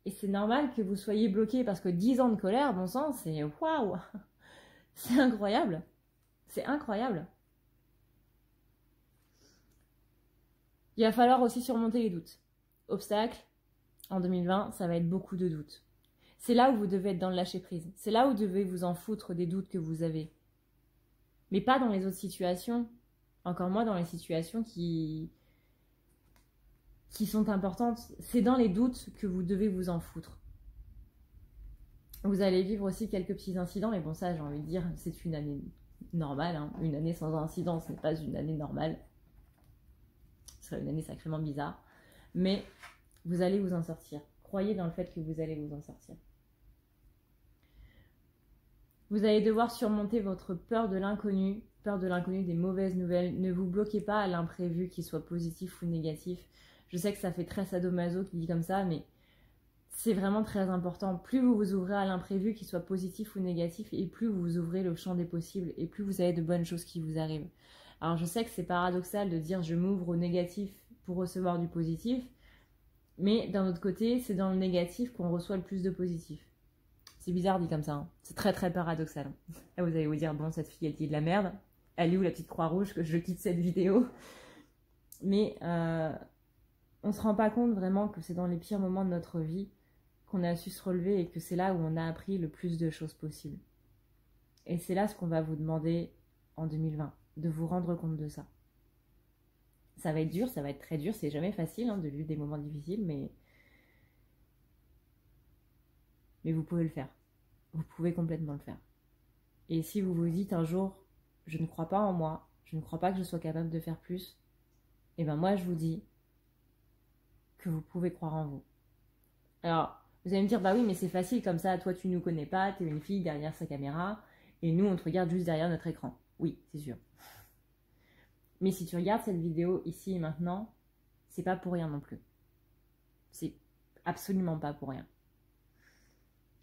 A: Et c'est normal que vous soyez bloqué parce que 10 ans de colère, bon sang, c'est waouh! C'est incroyable. C'est incroyable. Il va falloir aussi surmonter les doutes. Obstacle, en 2020, ça va être beaucoup de doutes. C'est là où vous devez être dans le lâcher-prise. C'est là où vous devez vous en foutre des doutes que vous avez. Mais pas dans les autres situations. Encore moins dans les situations qui sont importantes. C'est dans les doutes que vous devez vous en foutre. Vous allez vivre aussi quelques petits incidents, mais bon, ça, j'ai envie de dire, c'est une année normale. Hein. Une année sans incident, ce n'est pas une année normale. Ce serait une année sacrément bizarre. Mais vous allez vous en sortir. Croyez dans le fait que vous allez vous en sortir. Vous allez devoir surmonter votre peur de l'inconnu, des mauvaises nouvelles. Ne vous bloquez pas à l'imprévu, qu'il soit positif ou négatif. Je sais que ça fait très sadomaso qui dit comme ça, mais c'est vraiment très important. Plus vous vous ouvrez à l'imprévu, qu'il soit positif ou négatif, et plus vous ouvrez le champ des possibles, et plus vous avez de bonnes choses qui vous arrivent. Alors je sais que c'est paradoxal de dire je m'ouvre au négatif pour recevoir du positif, mais d'un autre côté, c'est dans le négatif qu'on reçoit le plus de positif. C'est bizarre dit comme ça, hein. C'est très très paradoxal. Là vous allez vous dire, bon cette fille elle dit de la merde, elle est où la petite croix rouge que je quitte cette vidéo? Mais on se rend pas compte vraiment que c'est dans les pires moments de notre vie qu'on a su se relever et que c'est là où on a appris le plus de choses possibles. Et c'est là ce qu'on va vous demander en 2020, de vous rendre compte de ça. Ça va être dur, ça va être très dur, c'est jamais facile hein, de vivre des moments difficiles, mais vous pouvez le faire. Vous pouvez complètement le faire. Et si vous vous dites un jour, je ne crois pas en moi, je ne crois pas que je sois capable de faire plus, et ben moi je vous dis que vous pouvez croire en vous. Alors, vous allez me dire, bah oui, mais c'est facile comme ça, toi tu nous connais pas, t'es une fille derrière sa caméra, et nous on te regarde juste derrière notre écran. Oui, c'est sûr. Mais si tu regardes cette vidéo ici et maintenant, c'est pas pour rien non plus. C'est absolument pas pour rien.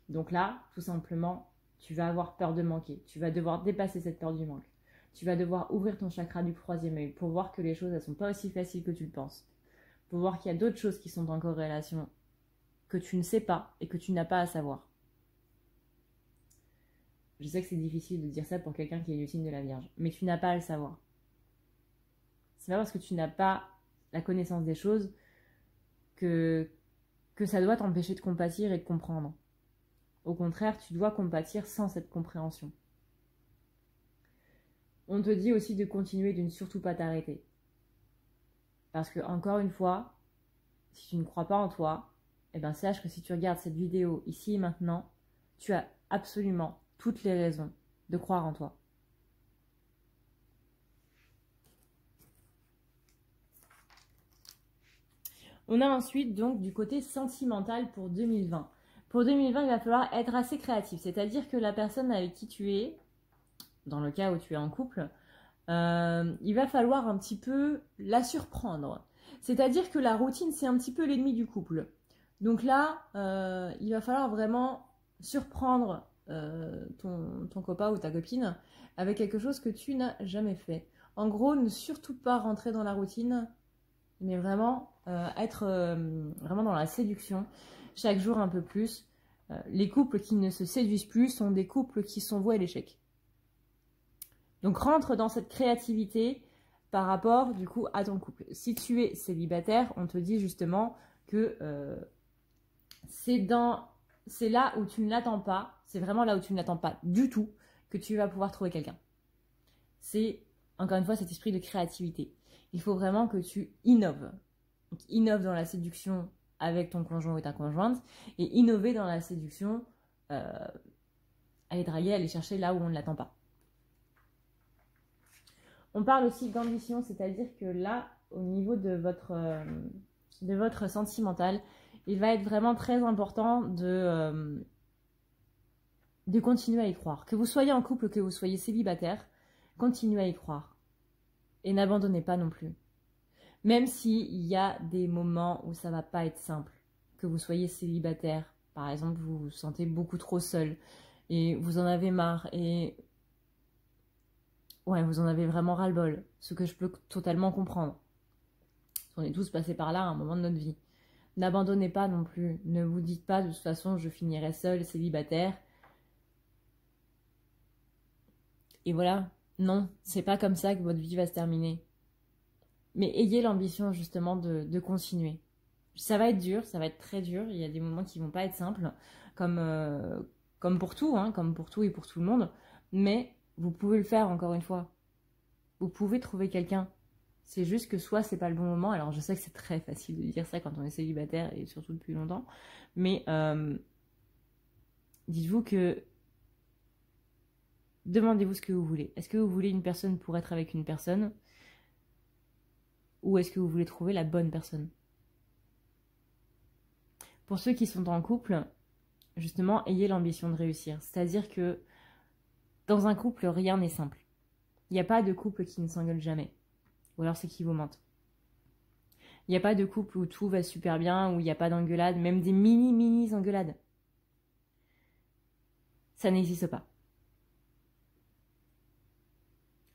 A: Donc là, tout simplement, tu vas avoir peur de manquer. Tu vas devoir dépasser cette peur du manque. Tu vas devoir ouvrir ton chakra du troisième œil pour voir que les choses, elles sont pas aussi faciles que tu le penses. Pour voir qu'il y a d'autres choses qui sont en corrélation que tu ne sais pas et que tu n'as pas à savoir. Je sais que c'est difficile de dire ça pour quelqu'un qui est du signe de la Vierge, mais tu n'as pas à le savoir. C'est pas parce que tu n'as pas la connaissance des choses que ça doit t'empêcher de compatir et de comprendre. Au contraire, tu dois compatir sans cette compréhension. On te dit aussi de continuer, de ne surtout pas t'arrêter. Parce que, encore une fois, si tu ne crois pas en toi, eh ben sache que si tu regardes cette vidéo ici et maintenant, tu as absolument toutes les raisons de croire en toi. On a ensuite donc du côté sentimental pour 2020. Pour 2020, il va falloir être assez créatif, c'est-à-dire que la personne avec qui tu es, dans le cas où tu es en couple, il va falloir un petit peu la surprendre. C'est-à-dire que la routine, c'est un petit peu l'ennemi du couple. Donc là, il va falloir vraiment surprendre ton copain ou ta copine avec quelque chose que tu n'as jamais fait. En gros, ne surtout pas rentrer dans la routine, mais vraiment être vraiment dans la séduction, chaque jour un peu plus. Les couples qui ne se séduisent plus sont des couples qui sont voués à l'échec. Donc rentre dans cette créativité par rapport du coup à ton couple. Si tu es célibataire, on te dit justement que c'est là où tu ne l'attends pas, c'est vraiment là où tu ne l'attends pas du tout que tu vas pouvoir trouver quelqu'un. C'est encore une fois cet esprit de créativité. Il faut vraiment que tu innoves. Donc, innove dans la séduction avec ton conjoint ou ta conjointe et innover dans la séduction, aller draguer, aller chercher là où on ne l'attend pas. On parle aussi d'ambition, c'est-à-dire que là, au niveau de votre sentimental, il va être vraiment très important de continuer à y croire. Que vous soyez en couple, que vous soyez célibataire, continuez à y croire. Et n'abandonnez pas non plus. Même s'il y a des moments où ça va pas être simple, que vous soyez célibataire, par exemple, vous vous sentez beaucoup trop seul et vous en avez marre et ouais, vous en avez vraiment ras-le-bol, ce que je peux totalement comprendre. On est tous passés par là à un moment de notre vie. N'abandonnez pas non plus, ne vous dites pas de toute façon je finirai seule, célibataire. Et voilà, non, c'est pas comme ça que votre vie va se terminer.
B: Mais ayez l'ambition justement de continuer. Ça va être dur, ça va être très dur. Il y a des moments qui vont pas être simples, comme, comme pour tout, hein, comme pour tout et pour tout le monde. Mais vous pouvez le faire encore une fois. Vous pouvez trouver quelqu'un. C'est juste que soit c'est pas le bon moment. Alors je sais que c'est très facile de dire ça quand on est célibataire et surtout depuis longtemps. Mais dites-vous que demandez-vous ce que vous voulez. Est-ce que vous voulez une personne pour être avec une personne? Ou est-ce que vous voulez trouver la bonne personne? Pour ceux qui sont en couple, justement, ayez l'ambition de réussir. C'est-à-dire que dans un couple, rien n'est simple. Il n'y a pas de couple qui ne s'engueule jamais. Ou alors c'est qui vous mentent. Il n'y a pas de couple où tout va super bien, où il n'y a pas d'engueulade, même des mini engueulades. Ça n'existe pas.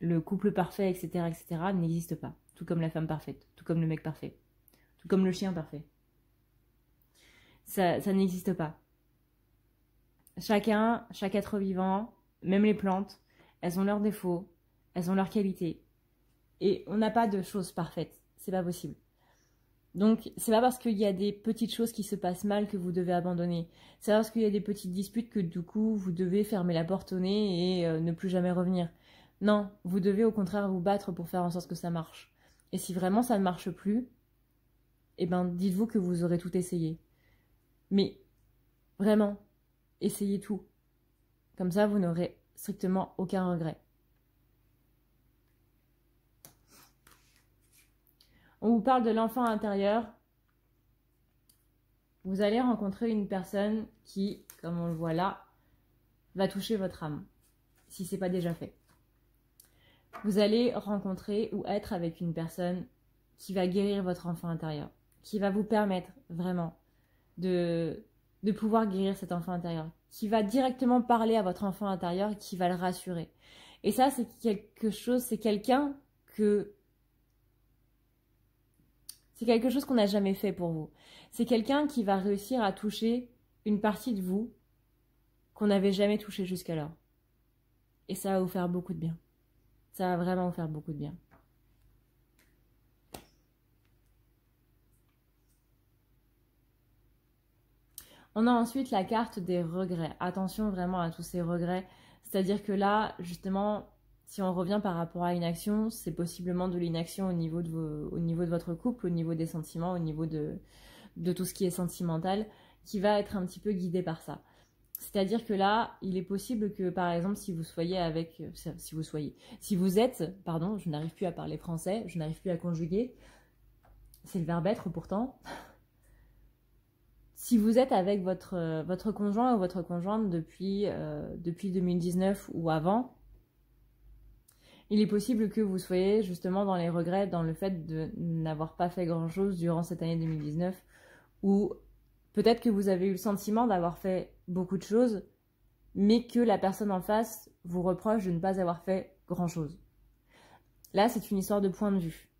B: Le couple parfait, etc., n'existe pas. Tout comme la femme parfaite, tout comme le mec parfait, tout comme le chien parfait. Ça n'existe pas. Chaque être vivant, même les plantes, elles ont leurs défauts, elles ont leurs qualités. Et on n'a pas de choses parfaites. C'est pas possible. Donc, c'est pas parce qu'il y a des petites choses qui se passent mal que vous devez abandonner. C'est pas parce qu'il y a des petites disputes que du coup, vous devez fermer la porte au nez et ne plus jamais revenir. Non, vous devez au contraire vous battre pour faire en sorte que ça marche. Et si vraiment ça ne marche plus, eh ben, dites-vous que vous aurez tout essayé. Mais, vraiment, essayez tout. Comme ça, vous n'aurez strictement aucun regret. On vous parle de l'enfant intérieur. Vous allez rencontrer une personne qui, comme on le voit là, va toucher votre âme, si ce n'est pas déjà fait. Vous allez rencontrer ou être avec une personne qui va guérir votre enfant intérieur, qui va vous permettre vraiment de pouvoir guérir cet enfant intérieur, qui va directement parler à votre enfant intérieur et qui va le rassurer. Et ça, c'est quelque chose, c'est quelqu'un que... C'est quelque chose qu'on n'a jamais fait pour vous. C'est quelqu'un qui va réussir à toucher une partie de vous qu'on n'avait jamais touchée jusqu'alors. Et ça va vous faire beaucoup de bien. Ça va vraiment vous faire beaucoup de bien. On a ensuite la carte des regrets. Attention vraiment à tous ces regrets. C'est-à-dire que là, justement, si on revient par rapport à une action, c'est possiblement de l'inaction au niveau de votre couple, au niveau des sentiments, au niveau de tout ce qui est sentimental, qui va être un petit peu guidé par ça. C'est-à-dire que là, il est possible que, par exemple, si vous êtes, pardon, je n'arrive plus à parler français, je n'arrive plus à conjuguer, c'est le verbe être pourtant. Si vous êtes avec votre conjoint ou votre conjointe depuis 2019 ou avant, il est possible que vous soyez justement dans les regrets, dans le fait de n'avoir pas fait grand-chose durant cette année 2019, ou peut-être que vous avez eu le sentiment d'avoir fait beaucoup de choses, mais que la personne en face vous reproche de ne pas avoir fait grand-chose. Là, c'est une histoire de point de vue.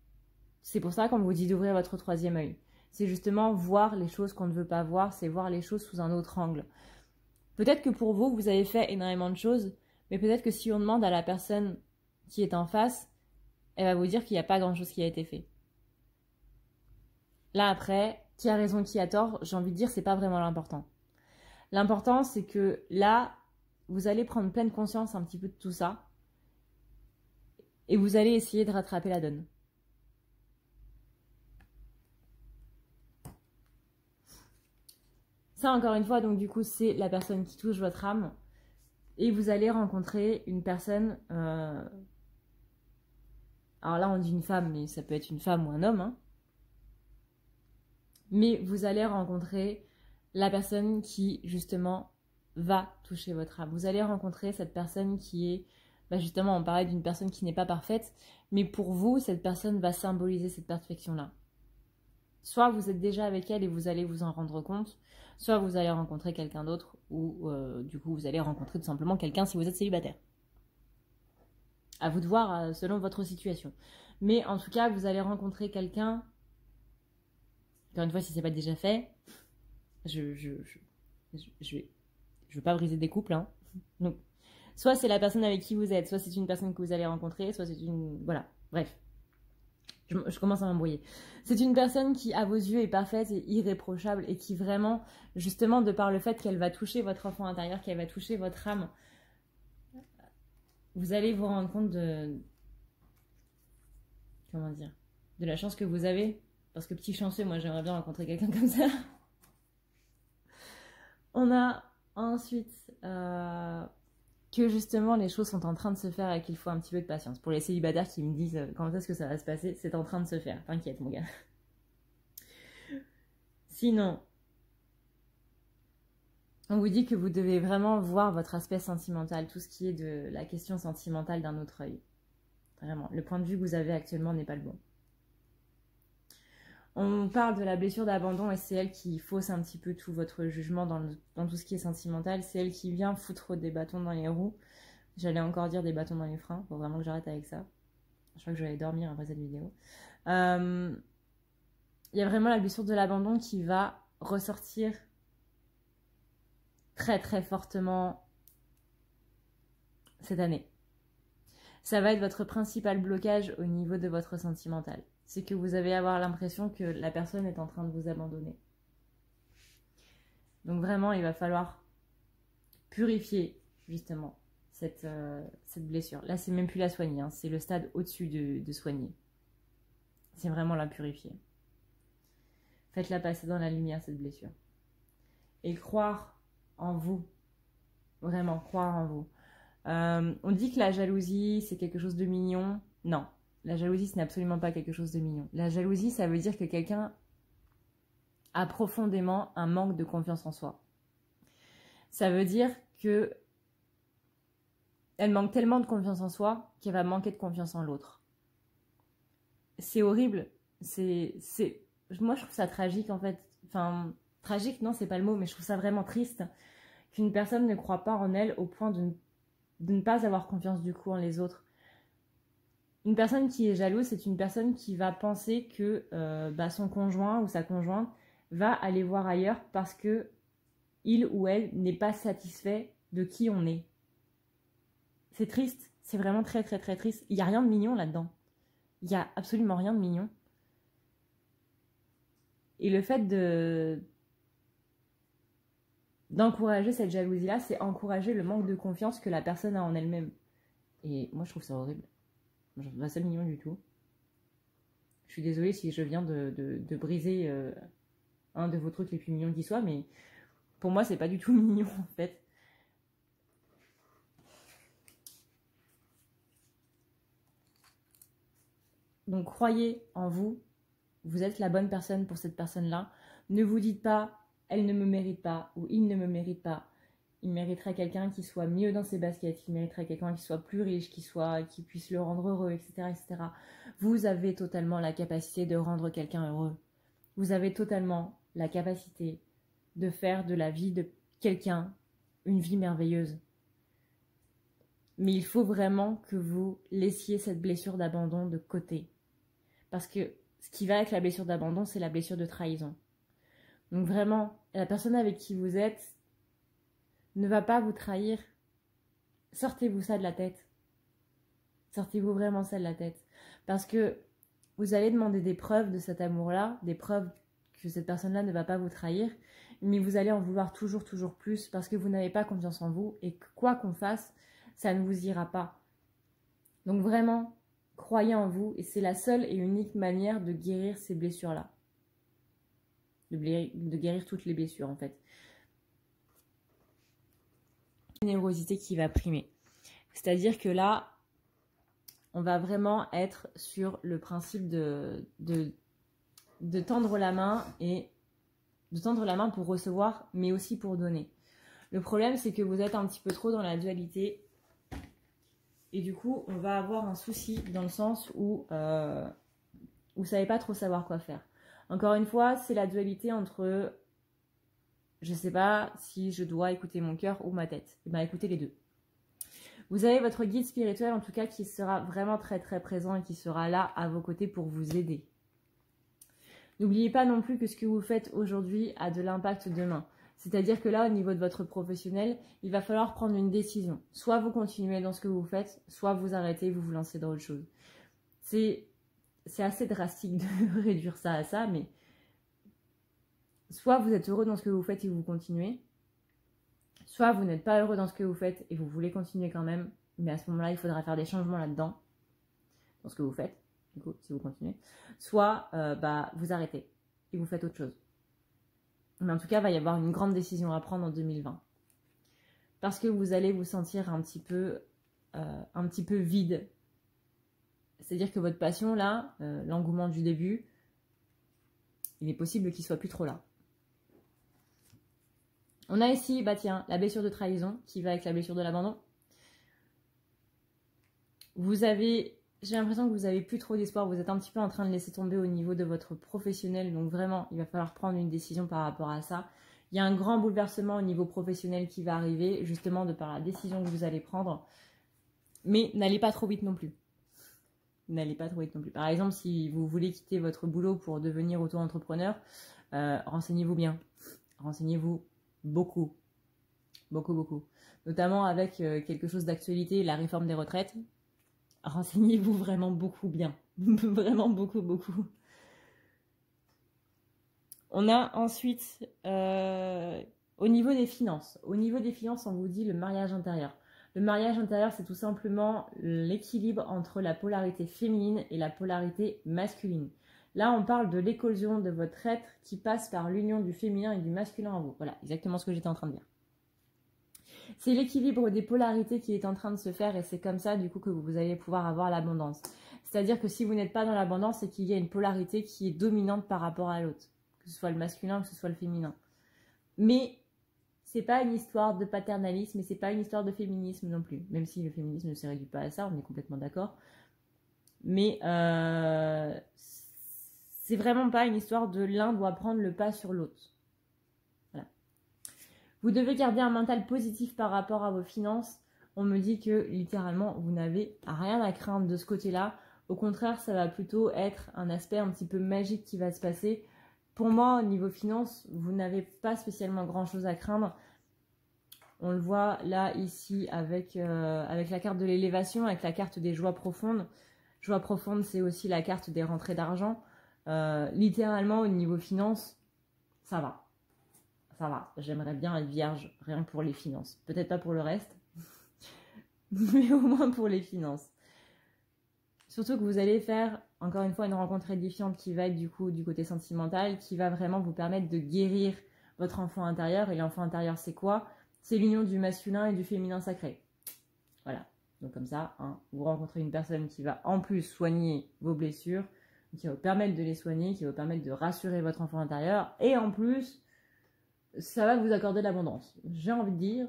B: C'est pour ça qu'on vous dit d'ouvrir votre troisième œil. C'est justement voir les choses qu'on ne veut pas voir, c'est voir les choses sous un autre angle. Peut-être que pour vous, vous avez fait énormément de choses, mais peut-être que si on demande à la personne qui est en face, elle va vous dire qu'il n'y a pas grand-chose qui a été fait. Là, après, qui a raison, qui a tort, j'ai envie de dire, c'est pas vraiment l'important. L'important, c'est que là, vous allez prendre pleine conscience un petit peu de tout ça, et vous allez essayer de rattraper la donne. Ça, encore une fois, donc du coup, c'est la personne qui touche votre âme. Et vous allez rencontrer une personne... Alors là, on dit une femme, mais ça peut être une femme ou un homme. Hein. Mais vous allez rencontrer la personne qui, justement, va toucher votre âme. Vous allez rencontrer cette personne qui est... justement, on parlait d'une personne qui n'est pas parfaite. Mais pour vous, cette personne va symboliser cette perfection-là. Soit vous êtes déjà avec elle et vous allez vous en rendre compte, soit vous allez rencontrer quelqu'un d'autre, ou du coup vous allez rencontrer tout simplement quelqu'un si vous êtes célibataire. À vous de voir selon votre situation. Mais en tout cas, vous allez rencontrer quelqu'un, encore une fois si ce n'est pas déjà fait, je veux pas briser des couples, hein. Donc, soit c'est la personne avec qui vous êtes, soit c'est une personne que vous allez rencontrer, soit c'est une... Voilà, bref. Je commence à m'embrouiller. C'est une personne qui, à vos yeux, est parfaite et irréprochable et qui vraiment, justement, de par le fait qu'elle va toucher votre enfant intérieur, qu'elle va toucher votre âme, vous allez vous rendre compte de... Comment dire? De la chance que vous avez. Parce que petit chanceux, moi, j'aimerais bien rencontrer quelqu'un comme ça. On a ensuite que justement les choses sont en train de se faire et qu'il faut un petit peu de patience. Pour les célibataires qui me disent quand est-ce que ça va se passer, c'est en train de se faire. T'inquiète mon gars. Sinon, on vous dit que vous devez vraiment voir votre aspect sentimental, tout ce qui est de la question sentimentale d'un autre œil. Vraiment, le point de vue que vous avez actuellement n'est pas le bon. On parle de la blessure d'abandon et c'est elle qui fausse un petit peu tout votre jugement dans tout ce qui est sentimental. C'est elle qui vient foutre des bâtons dans les roues. J'allais encore dire des bâtons dans les freins. Faut vraiment que j'arrête avec ça. Je crois que je vais aller dormir après cette vidéo. Il y a vraiment la blessure de l'abandon qui va ressortir très très fortement cette année. Ça va être votre principal blocage au niveau de votre sentimental. C'est que vous allez avoir l'impression que la personne est en train de vous abandonner. Donc vraiment, il va falloir purifier justement cette blessure. Là, c'est même plus la soigner, hein. C'est le stade au-dessus de soigner. C'est vraiment la purifier. Faites-la passer dans la lumière, cette blessure. Et croire en vous. Vraiment, croire en vous. On dit que la jalousie, c'est quelque chose de mignon. Non. La jalousie, ce n'est absolument pas quelque chose de mignon. La jalousie, ça veut dire que quelqu'un a profondément un manque de confiance en soi. Ça veut dire que elle manque tellement de confiance en soi qu'elle va manquer de confiance en l'autre. C'est horrible. Moi, je trouve ça tragique, en fait. Enfin, tragique, non, c'est pas le mot, mais je trouve ça vraiment triste qu'une personne ne croit pas en elle au point de ne pas avoir confiance du coup en les autres. Une personne qui est jalouse, c'est une personne qui va penser que son conjoint ou sa conjointe va aller voir ailleurs parce que il ou elle n'est pas satisfait de qui on est. C'est triste, c'est vraiment très très très triste. Il n'y a rien de mignon là-dedans. Il n'y a absolument rien de mignon. Et le fait d'encourager cette jalousie-là, c'est encourager le manque de confiance que la personne a en elle-même. Et moi, je trouve ça horrible. Je trouve pas ça mignon du tout. Je suis désolée si je viens de briser un de vos trucs les plus mignons qui soient, mais pour moi, c'est pas du tout mignon en fait. Donc, croyez en vous. Vous êtes la bonne personne pour cette personne-là. Ne vous dites pas, elle ne me mérite pas ou il ne me mérite pas. Il mériterait quelqu'un qui soit mieux dans ses baskets, il mériterait quelqu'un qui soit plus riche, qui puisse le rendre heureux, etc., etc. Vous avez totalement la capacité de rendre quelqu'un heureux. Vous avez totalement la capacité de faire de la vie de quelqu'un une vie merveilleuse. Mais il faut vraiment que vous laissiez cette blessure d'abandon de côté. Parce que ce qui va avec la blessure d'abandon, c'est la blessure de trahison. Donc vraiment, la personne avec qui vous êtes ne va pas vous trahir. Sortez-vous ça de la tête. Sortez-vous vraiment ça de la tête. Parce que vous allez demander des preuves de cet amour-là, des preuves que cette personne-là ne va pas vous trahir, mais vous allez en vouloir toujours, toujours plus parce que vous n'avez pas confiance en vous et que quoi qu'on fasse, ça ne vous ira pas. Donc vraiment, croyez en vous et c'est la seule et unique manière de guérir ces blessures-là. De guérir toutes les blessures en fait. Générosité qui va primer. C'est-à-dire que là, on va vraiment être sur le principe de tendre la main et de tendre la main pour recevoir, mais aussi pour donner. Le problème, c'est que vous êtes un petit peu trop dans la dualité et du coup, on va avoir un souci dans le sens où vous ne savez pas trop savoir quoi faire. Encore une fois, c'est la dualité entre je ne sais pas si je dois écouter mon cœur ou ma tête. Et bien, écoutez les deux. Vous avez votre guide spirituel, en tout cas, qui sera vraiment très très présent et qui sera là à vos côtés pour vous aider. N'oubliez pas non plus que ce que vous faites aujourd'hui a de l'impact demain. C'est-à-dire que là, au niveau de votre professionnel, il va falloir prendre une décision. Soit vous continuez dans ce que vous faites, soit vous arrêtez et vous vous lancez dans autre chose. C'est c'est assez drastique de réduire ça à ça, mais soit vous êtes heureux dans ce que vous faites et vous continuez, soit vous n'êtes pas heureux dans ce que vous faites et vous voulez continuer quand même, mais à ce moment-là, il faudra faire des changements là-dedans, dans ce que vous faites, du coup, si vous continuez. Soit vous arrêtez et vous faites autre chose. Mais en tout cas, il va y avoir une grande décision à prendre en 2020. Parce que vous allez vous sentir un petit peu vide. C'est-à-dire que votre passion, là, l'engouement du début, il est possible qu'il ne soit plus trop là. On a ici, la blessure de trahison qui va avec la blessure de l'abandon. J'ai l'impression que vous n'avez plus trop d'espoir. Vous êtes un petit peu en train de laisser tomber au niveau de votre professionnel. Donc vraiment, il va falloir prendre une décision par rapport à ça. Il y a un grand bouleversement au niveau professionnel qui va arriver, justement de par la décision que vous allez prendre. Mais n'allez pas trop vite non plus. N'allez pas trop vite non plus. Par exemple, si vous voulez quitter votre boulot pour devenir auto-entrepreneur, renseignez-vous bien. Renseignez-vous beaucoup. Beaucoup. Notamment avec quelque chose d'actualité, la réforme des retraites. Renseignez-vous vraiment beaucoup bien. Vraiment beaucoup. On a ensuite, au niveau des finances. Au niveau des finances, on vous dit le mariage intérieur. Le mariage intérieur, c'est tout simplement l'équilibre entre la polarité féminine et la polarité masculine. Là, on parle de l'éclosion de votre être qui passe par l'union du féminin et du masculin en vous. Voilà, exactement ce que j'étais en train de dire. C'est l'équilibre des polarités qui est en train de se faire et c'est comme ça, du coup, que vous allez pouvoir avoir l'abondance. C'est-à-dire que si vous n'êtes pas dans l'abondance, c'est qu'il y a une polarité qui est dominante par rapport à l'autre. Que ce soit le masculin, que ce soit le féminin. Mais c'est pas une histoire de paternalisme et c'est pas une histoire de féminisme non plus. Même si le féminisme ne se réduit pas à ça, on est complètement d'accord. Mais c'est vraiment pas une histoire de l'un doit prendre le pas sur l'autre. Voilà. Vous devez garder un mental positif par rapport à vos finances. On me dit que littéralement, vous n'avez rien à craindre de ce côté-là. Au contraire, ça va plutôt être un aspect un petit peu magique qui va se passer. Pour moi, au niveau finances, vous n'avez pas spécialement grand-chose à craindre. On le voit là, ici, avec la carte de l'élévation, avec la carte des joies profondes. Joie profonde, c'est aussi la carte des rentrées d'argent. Littéralement, au niveau finances, ça va. Ça va. J'aimerais bien être vierge, rien que pour les finances. Peut-être pas pour le reste, mais au moins pour les finances. Surtout que vous allez faire, encore une fois, une rencontre édifiante qui va être du coup du côté sentimental, qui va vraiment vous permettre de guérir votre enfant intérieur. Et l'enfant intérieur, c'est quoi? C'est l'union du masculin et du féminin sacré. Voilà. Donc comme ça, vous rencontrez une personne qui va en plus soigner vos blessures, qui va vous permettre de les soigner, qui va vous permettre de rassurer votre enfant intérieur. Et en plus, ça va vous accorder de l'abondance. J'ai envie de dire,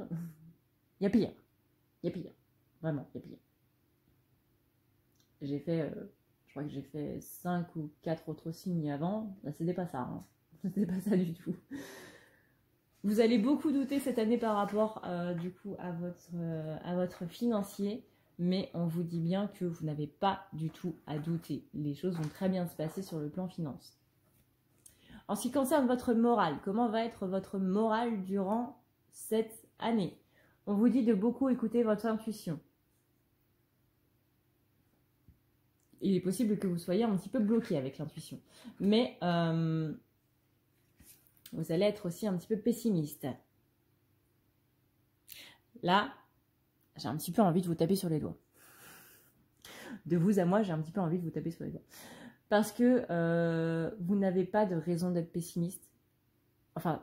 B: il y a pire. Il y a pire. Vraiment, il y a pire. J'ai fait, je crois que j'ai fait 5 ou 4 autres signes avant. Là, c'était pas ça. C'était pas ça du tout. Vous allez beaucoup douter cette année par rapport du coup à votre financier. Mais on vous dit bien que vous n'avez pas du tout à douter. Les choses vont très bien se passer sur le plan finance. En ce qui concerne votre morale, comment va être votre morale durant cette année? On vous dit de beaucoup écouter votre intuition. Il est possible que vous soyez un petit peu bloqué avec l'intuition. Mais vous allez être aussi un petit peu pessimiste. Là, j'ai un petit peu envie de vous taper sur les doigts. De vous à moi, j'ai un petit peu envie de vous taper sur les doigts. Parce que vous n'avez pas de raison d'être pessimiste. Enfin,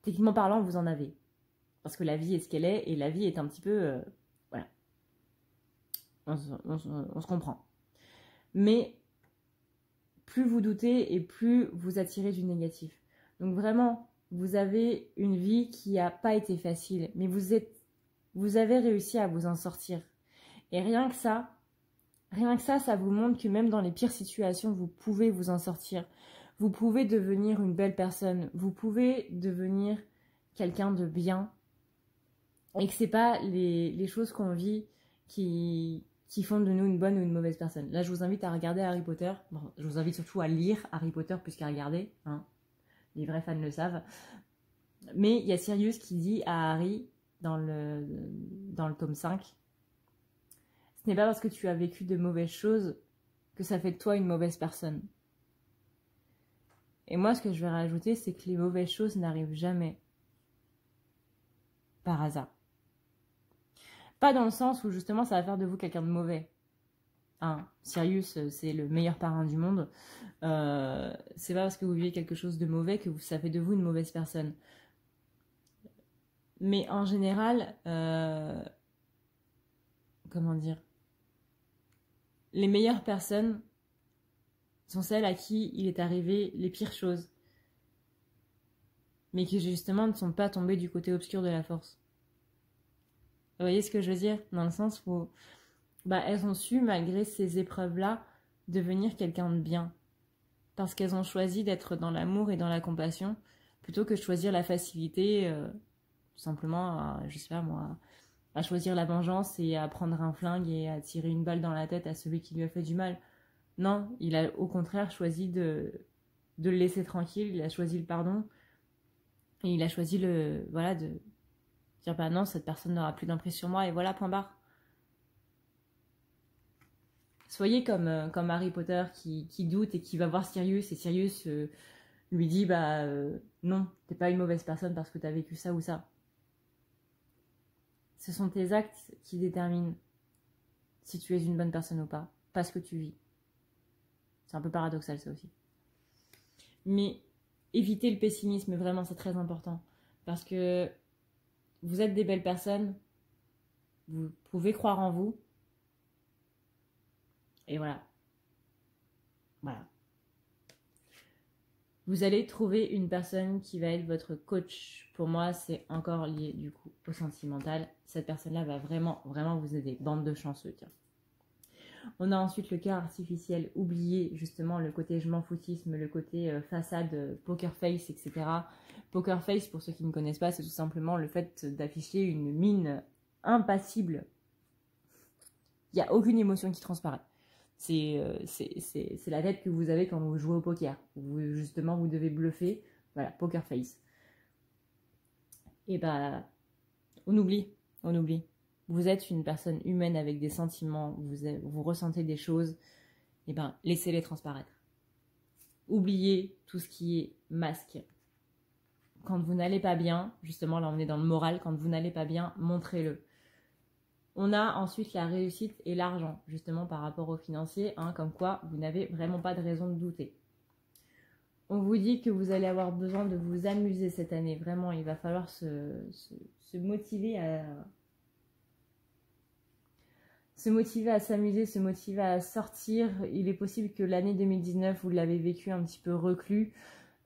B: techniquement parlant, vous en avez. Parce que la vie est ce qu'elle est, et la vie est un petit peu... voilà. On se comprend. Mais plus vous doutez et plus vous attirez du négatif. Donc vraiment, vous avez une vie qui n'a pas été facile, mais vous avez réussi à vous en sortir. Et rien que ça, ça vous montre que même dans les pires situations, vous pouvez vous en sortir. Vous pouvez devenir une belle personne. Vous pouvez devenir quelqu'un de bien. Et que c'est pas les choses qu'on vit qui font de nous une bonne ou une mauvaise personne. Là, je vous invite à regarder Harry Potter. Bon, je vous invite surtout à lire Harry Potter plus qu'à regarder. Hein. Les vrais fans le savent. Mais il y a Sirius qui dit à Harry, dans le tome 5, ce n'est pas parce que tu as vécu de mauvaises choses que ça fait de toi une mauvaise personne. Et moi, ce que je vais rajouter, c'est que les mauvaises choses n'arrivent jamais par hasard. Pas dans le sens où justement ça va faire de vous quelqu'un de mauvais. Hein, Sirius, c'est le meilleur parrain du monde. C'est pas parce que vous vivez quelque chose de mauvais que ça fait de vous une mauvaise personne. Mais en général, comment dire, les meilleures personnes sont celles à qui il est arrivé les pires choses, mais qui justement ne sont pas tombées du côté obscur de la force. Vous voyez ce que je veux dire? Dans le sens où elles ont su, malgré ces épreuves-là, devenir quelqu'un de bien. Parce qu'elles ont choisi d'être dans l'amour et dans la compassion, plutôt que de choisir la facilité, tout simplement, je sais pas moi, à choisir la vengeance et à prendre un flingue et à tirer une balle dans la tête à celui qui lui a fait du mal. Non, il a au contraire choisi de le laisser tranquille, il a choisi le pardon, et il a choisi de dire non, cette personne n'aura plus d'emprise sur moi, et voilà, point barre. Soyez comme Harry Potter qui doute et qui va voir Sirius, et Sirius lui dit non, t'es pas une mauvaise personne parce que t'as vécu ça ou ça. Ce sont tes actes qui déterminent si tu es une bonne personne ou pas ce que tu vis. C'est un peu paradoxal ça aussi. Mais évitez le pessimisme, vraiment c'est très important. Parce que vous êtes des belles personnes, vous pouvez croire en vous. Et voilà. Voilà. Vous allez trouver une personne qui va être votre coach. Pour moi, c'est encore lié du coup au sentimental. Cette personne-là va vraiment, vraiment vous aider. Bande de chanceux, tiens. On a ensuite le cœur artificiel, oubliez justement le côté je m'en foutisme, le côté façade, poker face, etc. Poker face, pour ceux qui ne connaissent pas, c'est tout simplement le fait d'afficher une mine impassible. Il n'y a aucune émotion qui transparaît. C'est la tête que vous avez quand vous jouez au poker. Justement, vous devez bluffer. Voilà, poker face. Et on oublie. Vous êtes une personne humaine avec des sentiments, vous ressentez des choses, et laissez-les transparaître. Oubliez tout ce qui est masque. Quand vous n'allez pas bien, justement là on est dans le moral, quand vous n'allez pas bien, montrez-le. On a ensuite la réussite et l'argent, justement par rapport au financier, comme quoi vous n'avez vraiment pas de raison de douter. On vous dit que vous allez avoir besoin de vous amuser cette année, vraiment il va falloir se motiver à s'amuser, se motiver à sortir. Il est possible que l'année 2019, vous l'avez vécu un petit peu reclus,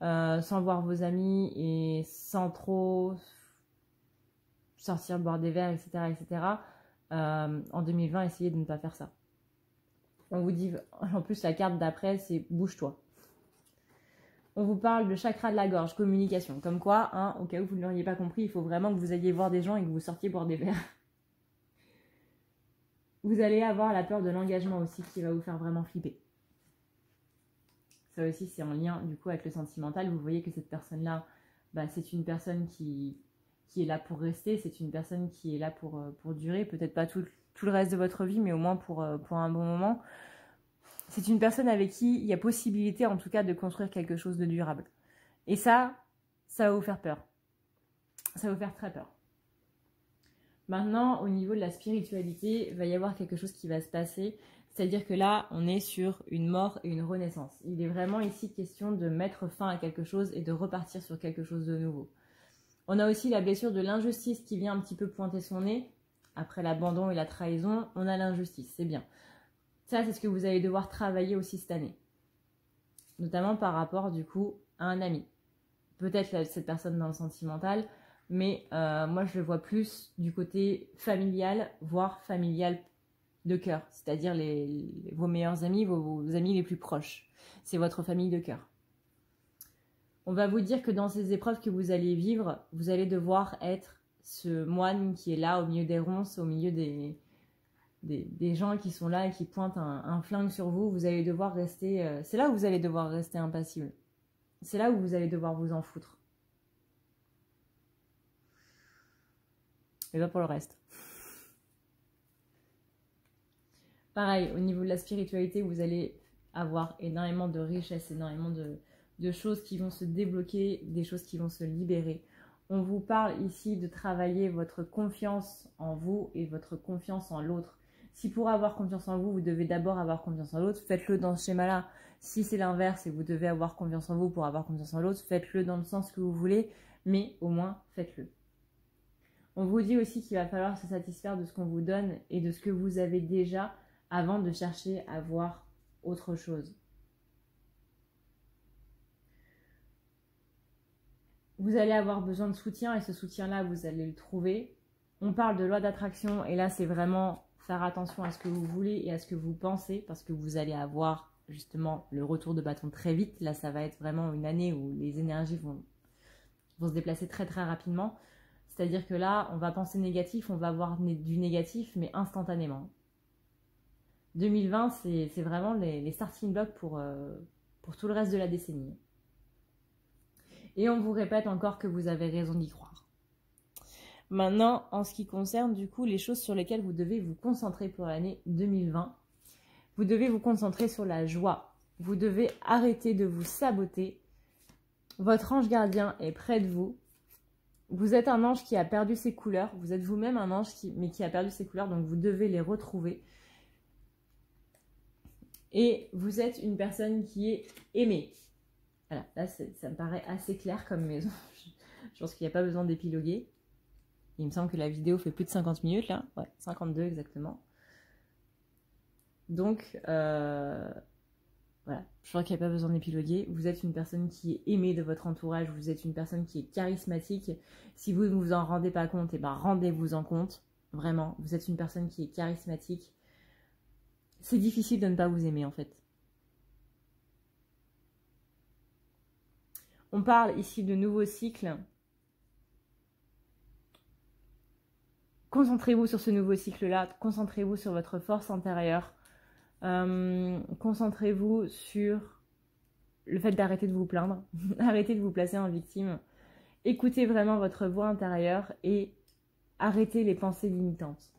B: sans voir vos amis et sans trop sortir, boire des verres, etc. etc. En 2020, essayez de ne pas faire ça. On vous dit, en plus la carte d'après, c'est bouge-toi. On vous parle de chakra de la gorge, communication. Comme quoi, au cas où vous ne l'auriez pas compris, il faut vraiment que vous alliez voir des gens et que vous sortiez boire des verres. Vous allez avoir la peur de l'engagement aussi qui va vous faire vraiment flipper. Ça aussi, c'est en lien du coup avec le sentimental. Vous voyez que cette personne-là, c'est une personne qui est là pour rester. C'est une personne qui est là pour durer. Peut-être pas tout le reste de votre vie, mais au moins pour un bon moment. C'est une personne avec qui il y a possibilité en tout cas de construire quelque chose de durable. Et ça va vous faire peur. Ça va vous faire très peur. Maintenant, au niveau de la spiritualité, il va y avoir quelque chose qui va se passer. C'est-à-dire que là, on est sur une mort et une renaissance. Il est vraiment ici question de mettre fin à quelque chose et de repartir sur quelque chose de nouveau. On a aussi la blessure de l'injustice qui vient un petit peu pointer son nez. Après l'abandon et la trahison, on a l'injustice, c'est bien. Ça, c'est ce que vous allez devoir travailler aussi cette année. Notamment par rapport, du coup, à un ami. Peut-être cette personne dans le sentimental, mais moi je le vois plus du côté familial, voire familial de cœur, c'est-à-dire vos meilleurs amis, vos amis les plus proches. C'est votre famille de cœur. On va vous dire que dans ces épreuves que vous allez vivre, vous allez devoir être ce moine qui est là au milieu des ronces, au milieu des gens qui sont là et qui pointent un flingue sur vous. Vous allez devoir rester... c'est là où vous allez devoir rester impassible. C'est là où vous allez devoir vous en foutre. Et pas pour le reste. Pareil, au niveau de la spiritualité, vous allez avoir énormément de richesses, énormément de choses qui vont se débloquer, des choses qui vont se libérer. On vous parle ici de travailler votre confiance en vous et votre confiance en l'autre. Si pour avoir confiance en vous, vous devez d'abord avoir confiance en l'autre, faites-le dans ce schéma-là. Si c'est l'inverse et vous devez avoir confiance en vous pour avoir confiance en l'autre, faites-le dans le sens que vous voulez, mais au moins faites-le. On vous dit aussi qu'il va falloir se satisfaire de ce qu'on vous donne et de ce que vous avez déjà avant de chercher à voir autre chose. Vous allez avoir besoin de soutien et ce soutien-là, vous allez le trouver. On parle de loi d'attraction et là, c'est vraiment faire attention à ce que vous voulez et à ce que vous pensez parce que vous allez avoir justement le retour de bâton très vite. Là, ça va être vraiment une année où les énergies vont se déplacer très très rapidement. C'est-à-dire que là, on va penser négatif, on va avoir du négatif, mais instantanément. 2020, c'est vraiment les starting blocks pour tout le reste de la décennie. Et on vous répète encore que vous avez raison d'y croire. Maintenant, en ce qui concerne du coup les choses sur lesquelles vous devez vous concentrer pour l'année 2020, vous devez vous concentrer sur la joie. Vous devez arrêter de vous saboter. Votre ange gardien est près de vous. Vous êtes un ange qui a perdu ses couleurs. Vous êtes vous-même un ange qui a perdu ses couleurs, donc vous devez les retrouver. Et vous êtes une personne qui est aimée. Voilà, là ça me paraît assez clair comme maison. Je pense qu'il n'y a pas besoin d'épiloguer. Il me semble que la vidéo fait plus de 50 minutes là. Ouais, 52 exactement. Donc, voilà, je crois qu'il n'y a pas besoin d'épiloguer. Vous êtes une personne qui est aimée de votre entourage. Vous êtes une personne qui est charismatique. Si vous ne vous en rendez pas compte, eh ben rendez-vous en compte. Vraiment, vous êtes une personne qui est charismatique. C'est difficile de ne pas vous aimer en fait. On parle ici de nouveaux cycles. Concentrez-vous sur ce nouveau cycle-là. Concentrez-vous sur votre force intérieure. Concentrez-vous sur le fait d'arrêter de vous plaindre. Arrêtez de vous placer en victime. Écoutez vraiment votre voix intérieure et arrêtez les pensées limitantes.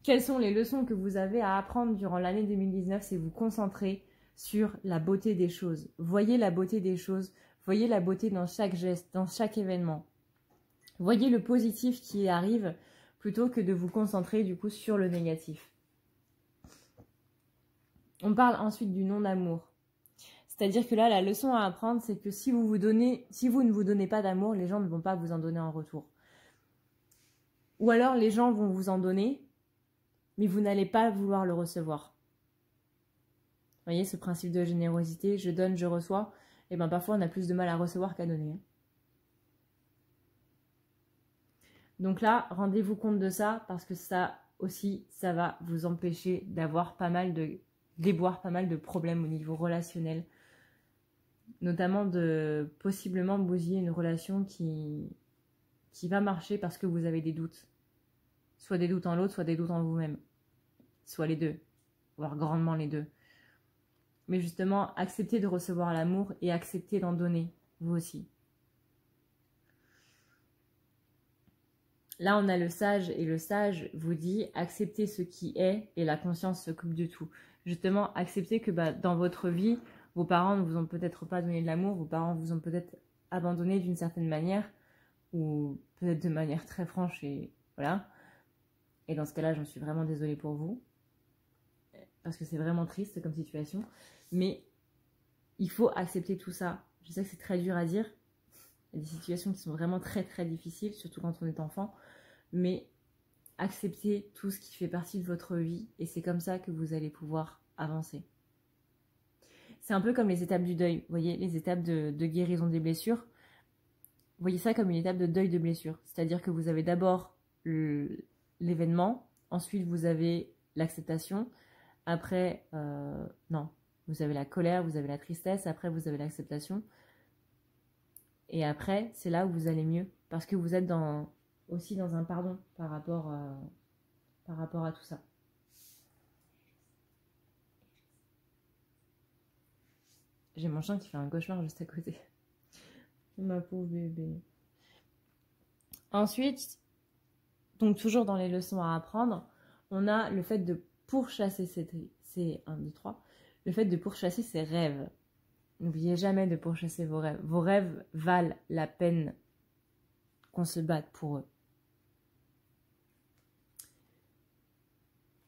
B: Quelles sont les leçons que vous avez à apprendre durant l'année 2019? C'est vous concentrer sur la beauté des choses. Voyez la beauté des choses. Voyez la beauté dans chaque geste, dans chaque événement. Voyez le positif qui arrive plutôt que de vous concentrer du coup sur le négatif. On parle ensuite du non-amour. C'est-à-dire que là, la leçon à apprendre, c'est que si vous ne vous donnez pas d'amour, les gens ne vont pas vous en donner en retour. Ou alors les gens vont vous en donner, mais vous n'allez pas vouloir le recevoir. Vous voyez ce principe de générosité, je donne, je reçois. Et bien parfois on a plus de mal à recevoir qu'à donner. Donc là, rendez-vous compte de ça, parce que ça aussi, ça va vous empêcher d'avoir pas mal de déboires, pas mal de problèmes au niveau relationnel. Notamment de possiblement bousiller une relation qui va marcher parce que vous avez des doutes. Soit des doutes en l'autre, soit des doutes en vous-même. Soit les deux, voire grandement les deux. Mais justement, acceptez de recevoir l'amour et acceptez d'en donner, vous aussi. Là, on a le sage et le sage vous dit acceptez ce qui est et la conscience s'occupe de tout. Justement, acceptez que dans votre vie, vos parents ne vous ont peut-être pas donné de l'amour, vos parents vous ont peut-être abandonné d'une certaine manière ou peut-être de manière très franche et voilà. Et dans ce cas-là, j'en suis vraiment désolée pour vous parce que c'est vraiment triste comme situation. Mais il faut accepter tout ça. Je sais que c'est très dur à dire. Il y a des situations qui sont vraiment très très difficiles, surtout quand on est enfant. Mais acceptez tout ce qui fait partie de votre vie et c'est comme ça que vous allez pouvoir avancer. C'est un peu comme les étapes du deuil. Vous voyez, les étapes de guérison des blessures. Vous voyez ça comme une étape de deuil de blessure. C'est-à-dire que vous avez d'abord l'événement, ensuite vous avez l'acceptation, après, non, vous avez la colère, vous avez la tristesse, après vous avez l'acceptation. Et après, c'est là où vous allez mieux. Parce que vous êtes aussi dans un pardon par rapport à tout ça. J'ai mon chien qui fait un cauchemar juste à côté. Ma pauvre bébé. Ensuite, donc toujours dans les leçons à apprendre, on a le fait de pourchasser c'est 1, 2, 3, le fait de pourchasser ses rêves. N'oubliez jamais de pourchasser vos rêves. Vos rêves valent la peine qu'on se batte pour eux.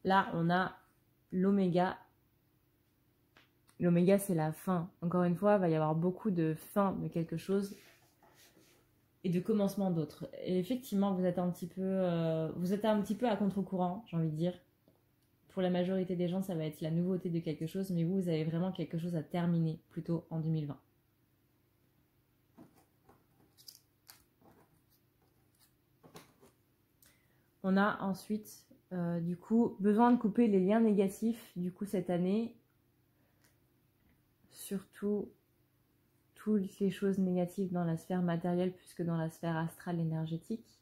B: Là, on a l'oméga. L'oméga, c'est la fin. Encore une fois, il va y avoir beaucoup de fin de quelque chose et de commencement d'autres. Et effectivement, vous êtes un petit peu à contre-courant, j'ai envie de dire. Pour la majorité des gens, ça va être la nouveauté de quelque chose, mais vous avez vraiment quelque chose à terminer plutôt en 2020. On a ensuite, du coup, besoin de couper les liens négatifs, du coup, cette année. Surtout, toutes les choses négatives dans la sphère matérielle, plus que dans la sphère astrale énergétique.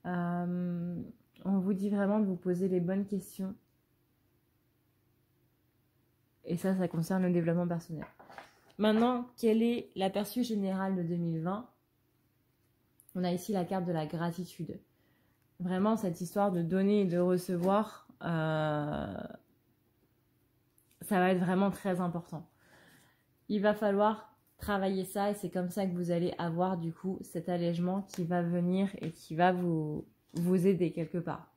B: On vous dit vraiment de vous poser les bonnes questions. Et ça concerne le développement personnel. Maintenant, quel est l'aperçu général de 2020? On a ici la carte de la gratitude. Vraiment, cette histoire de donner et de recevoir, ça va être vraiment très important. Il va falloir travailler ça et c'est comme ça que vous allez avoir du coup cet allègement qui va venir et qui va vous aider quelque part.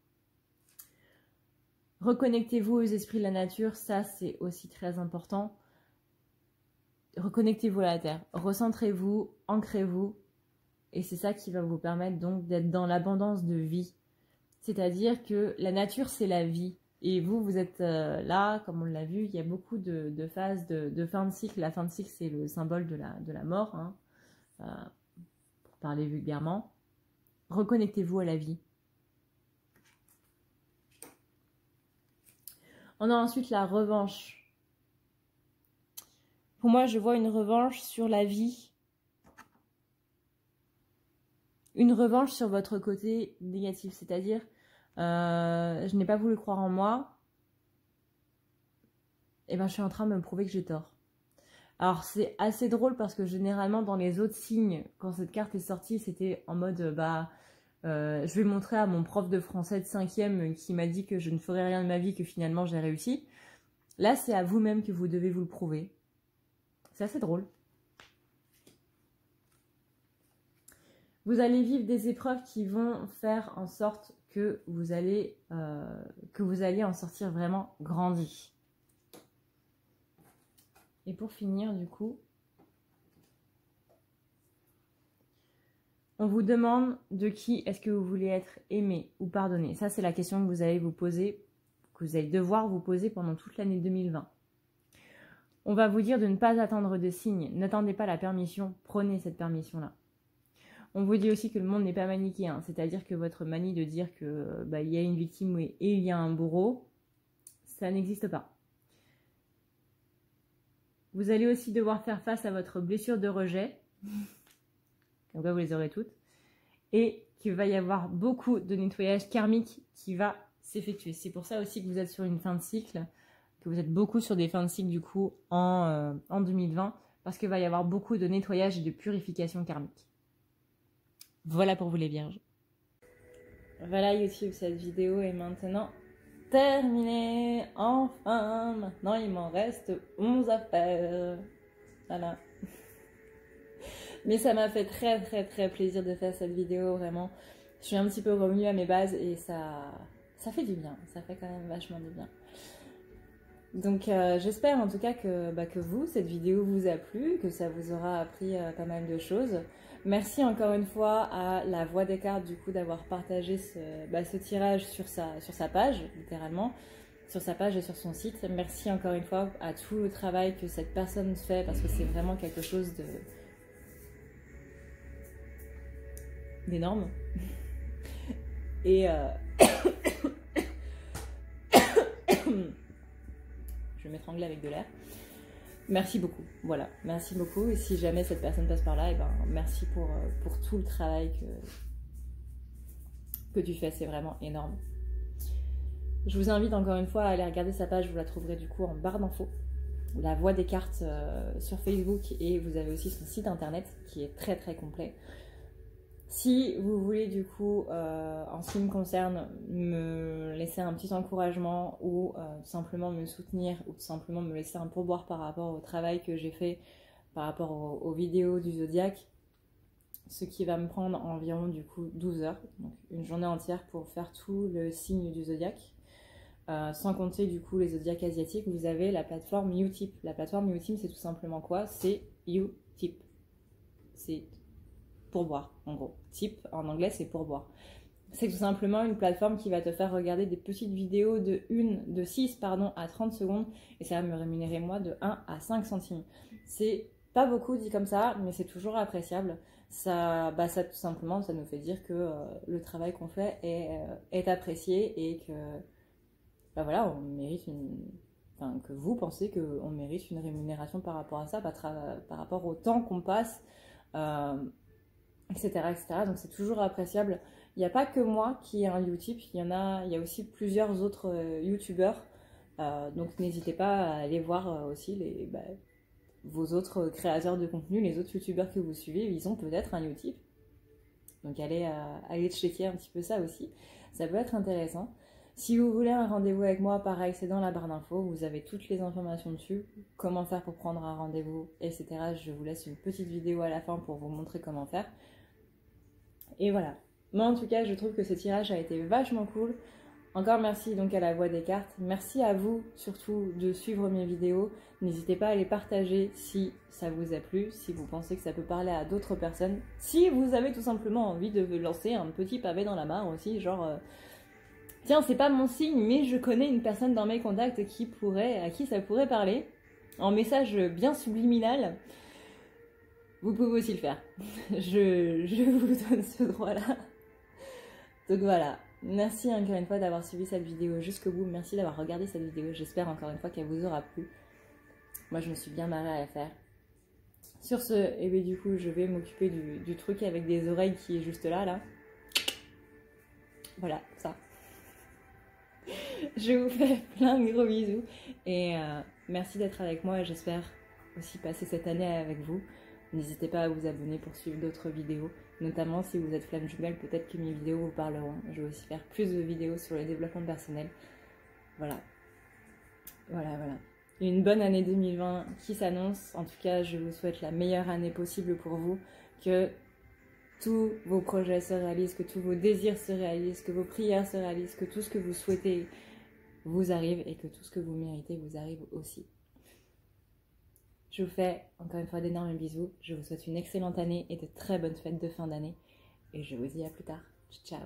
B: Reconnectez-vous aux esprits de la nature, ça c'est aussi très important. Reconnectez-vous à la terre, recentrez-vous, ancrez-vous et c'est ça qui va vous permettre donc d'être dans l'abondance de vie. C'est-à-dire que la nature c'est la vie et vous êtes là, comme on l'a vu, il y a beaucoup de phases de fin de cycle. La fin de cycle c'est le symbole de la mort, hein, pour parler vulgairement. Reconnectez-vous à la vie. On a ensuite la revanche. Pour moi, je vois une revanche sur la vie. Une revanche sur votre côté négatif. C'est-à-dire, je n'ai pas voulu croire en moi. Et ben, je suis en train de me prouver que j'ai tort. Alors, c'est assez drôle parce que généralement, dans les autres signes, quand cette carte est sortie, c'était en mode, je vais montrer à mon prof de français de 5e qui m'a dit que je ne ferais rien de ma vie, que finalement j'ai réussi. Là, c'est à vous-même que vous devez vous le prouver. C'est assez drôle. Vous allez vivre des épreuves qui vont faire en sorte que vous allez en sortir vraiment grandi. Et pour finir, du coup, on vous demande de qui est-ce que vous voulez être aimé ou pardonné. Ça, c'est la question que vous allez vous poser, que vous allez devoir vous poser pendant toute l'année 2020. On va vous dire de ne pas attendre de signes. N'attendez pas la permission, prenez cette permission-là. On vous dit aussi que le monde n'est pas manichéen, c'est-à-dire que votre manie de dire que il y a une victime et il y a un bourreau, ça n'existe pas. Vous allez aussi devoir faire face à votre blessure de rejet. Comme quoi vous les aurez toutes. Et qu'il va y avoir beaucoup de nettoyage karmique qui va s'effectuer. C'est pour ça aussi que vous êtes sur une fin de cycle, que vous êtes beaucoup sur des fins de cycle du coup en 2020, parce qu'il va y avoir beaucoup de nettoyage et de purification karmique. Voilà pour vous les vierges. Voilà YouTube, cette vidéo est maintenant terminée. Enfin, maintenant il m'en reste 11 à faire. Voilà. Mais ça m'a fait très très très plaisir de faire cette vidéo, vraiment. Je suis un petit peu revenue à mes bases et ça fait du bien. Ça fait quand même vachement du bien. Donc j'espère en tout cas que vous, cette vidéo vous a plu, que ça vous aura appris pas mal de choses. Merci encore une fois à la Voix des cartes du coup d'avoir partagé ce tirage sur sa page, littéralement, sur sa page et sur son site. Merci encore une fois à tout le travail que cette personne fait parce que c'est vraiment quelque chose d'énorme. Et je vais m'étrangler avec de l'air. Merci beaucoup, voilà, merci beaucoup. Et si jamais cette personne passe par là, merci pour tout le travail que tu fais, c'est vraiment énorme. Je vous invite encore une fois à aller regarder sa page, vous la trouverez du coup en barre d'infos. La Voix des cartes sur Facebook et vous avez aussi son site internet qui est très très complet. Si vous voulez du coup, en ce qui me concerne, me laisser un petit encouragement ou simplement me soutenir ou simplement me laisser un pourboire par rapport au travail que j'ai fait par rapport aux vidéos du Zodiaque, ce qui va me prendre environ du coup 12 heures, donc une journée entière pour faire tout le signe du Zodiaque. Sans compter du coup les zodiaques asiatiques, vous avez la plateforme Utip. La plateforme Utip, c'est tout simplement quoi? C'est Utip. C'est pourboire, en gros. Tip, en anglais, c'est pourboire. C'est tout simplement une plateforme qui va te faire regarder des petites vidéos de 6 à 30 secondes et ça va me rémunérer moi de 1 à 5 centimes. C'est pas beaucoup dit comme ça, mais c'est toujours appréciable. Ça tout simplement, ça nous fait dire que le travail qu'on fait est apprécié et que voilà, on mérite que vous pensez qu'on mérite une rémunération par rapport à ça, par rapport au temps qu'on passe, etc., etc. Donc c'est toujours appréciable. Il n'y a pas que moi qui ai un Utip, il y a aussi plusieurs autres youtubeurs. Donc n'hésitez pas à aller voir aussi vos autres créateurs de contenu, les autres youtubeurs que vous suivez, ils ont peut-être un Utip. Donc allez checker un petit peu ça aussi. Ça peut être intéressant. Si vous voulez un rendez-vous avec moi, pareil, c'est dans la barre d'infos, vous avez toutes les informations dessus, comment faire pour prendre un rendez-vous, etc. Je vous laisse une petite vidéo à la fin pour vous montrer comment faire. Et voilà. Moi, en tout cas, je trouve que ce tirage a été vachement cool. Encore merci donc à la Voix des Cartes. Merci à vous, surtout, de suivre mes vidéos. N'hésitez pas à les partager si ça vous a plu, si vous pensez que ça peut parler à d'autres personnes. Si vous avez tout simplement envie de lancer un petit pavé dans la mare aussi, genre... tiens, c'est pas mon signe, mais je connais une personne dans mes contacts à qui ça pourrait parler. En message bien subliminal, vous pouvez aussi le faire. Je vous donne ce droit-là. Donc voilà. Merci encore une fois d'avoir suivi cette vidéo jusqu'au bout. Merci d'avoir regardé cette vidéo. J'espère encore une fois qu'elle vous aura plu. Moi, je me suis bien marrée à la faire. Sur ce, et bien du coup, je vais m'occuper du truc avec des oreilles qui est juste là. Voilà, ça. Je vous fais plein de gros bisous et merci d'être avec moi et j'espère aussi passer cette année avec vous. N'hésitez pas à vous abonner pour suivre d'autres vidéos, notamment si vous êtes flamme jumelle, peut-être que mes vidéos vous parleront. Je vais aussi faire plus de vidéos sur le développement personnel. Voilà. Une bonne année 2020 qui s'annonce. En tout cas, je vous souhaite la meilleure année possible pour vous, que tous vos projets se réalisent, que tous vos désirs se réalisent, que vos prières se réalisent, que tout ce que vous souhaitez vous arrive et que tout ce que vous méritez vous arrive aussi. Je vous fais encore une fois d'énormes bisous. Je vous souhaite une excellente année et de très bonnes fêtes de fin d'année. Et je vous dis à plus tard. Ciao.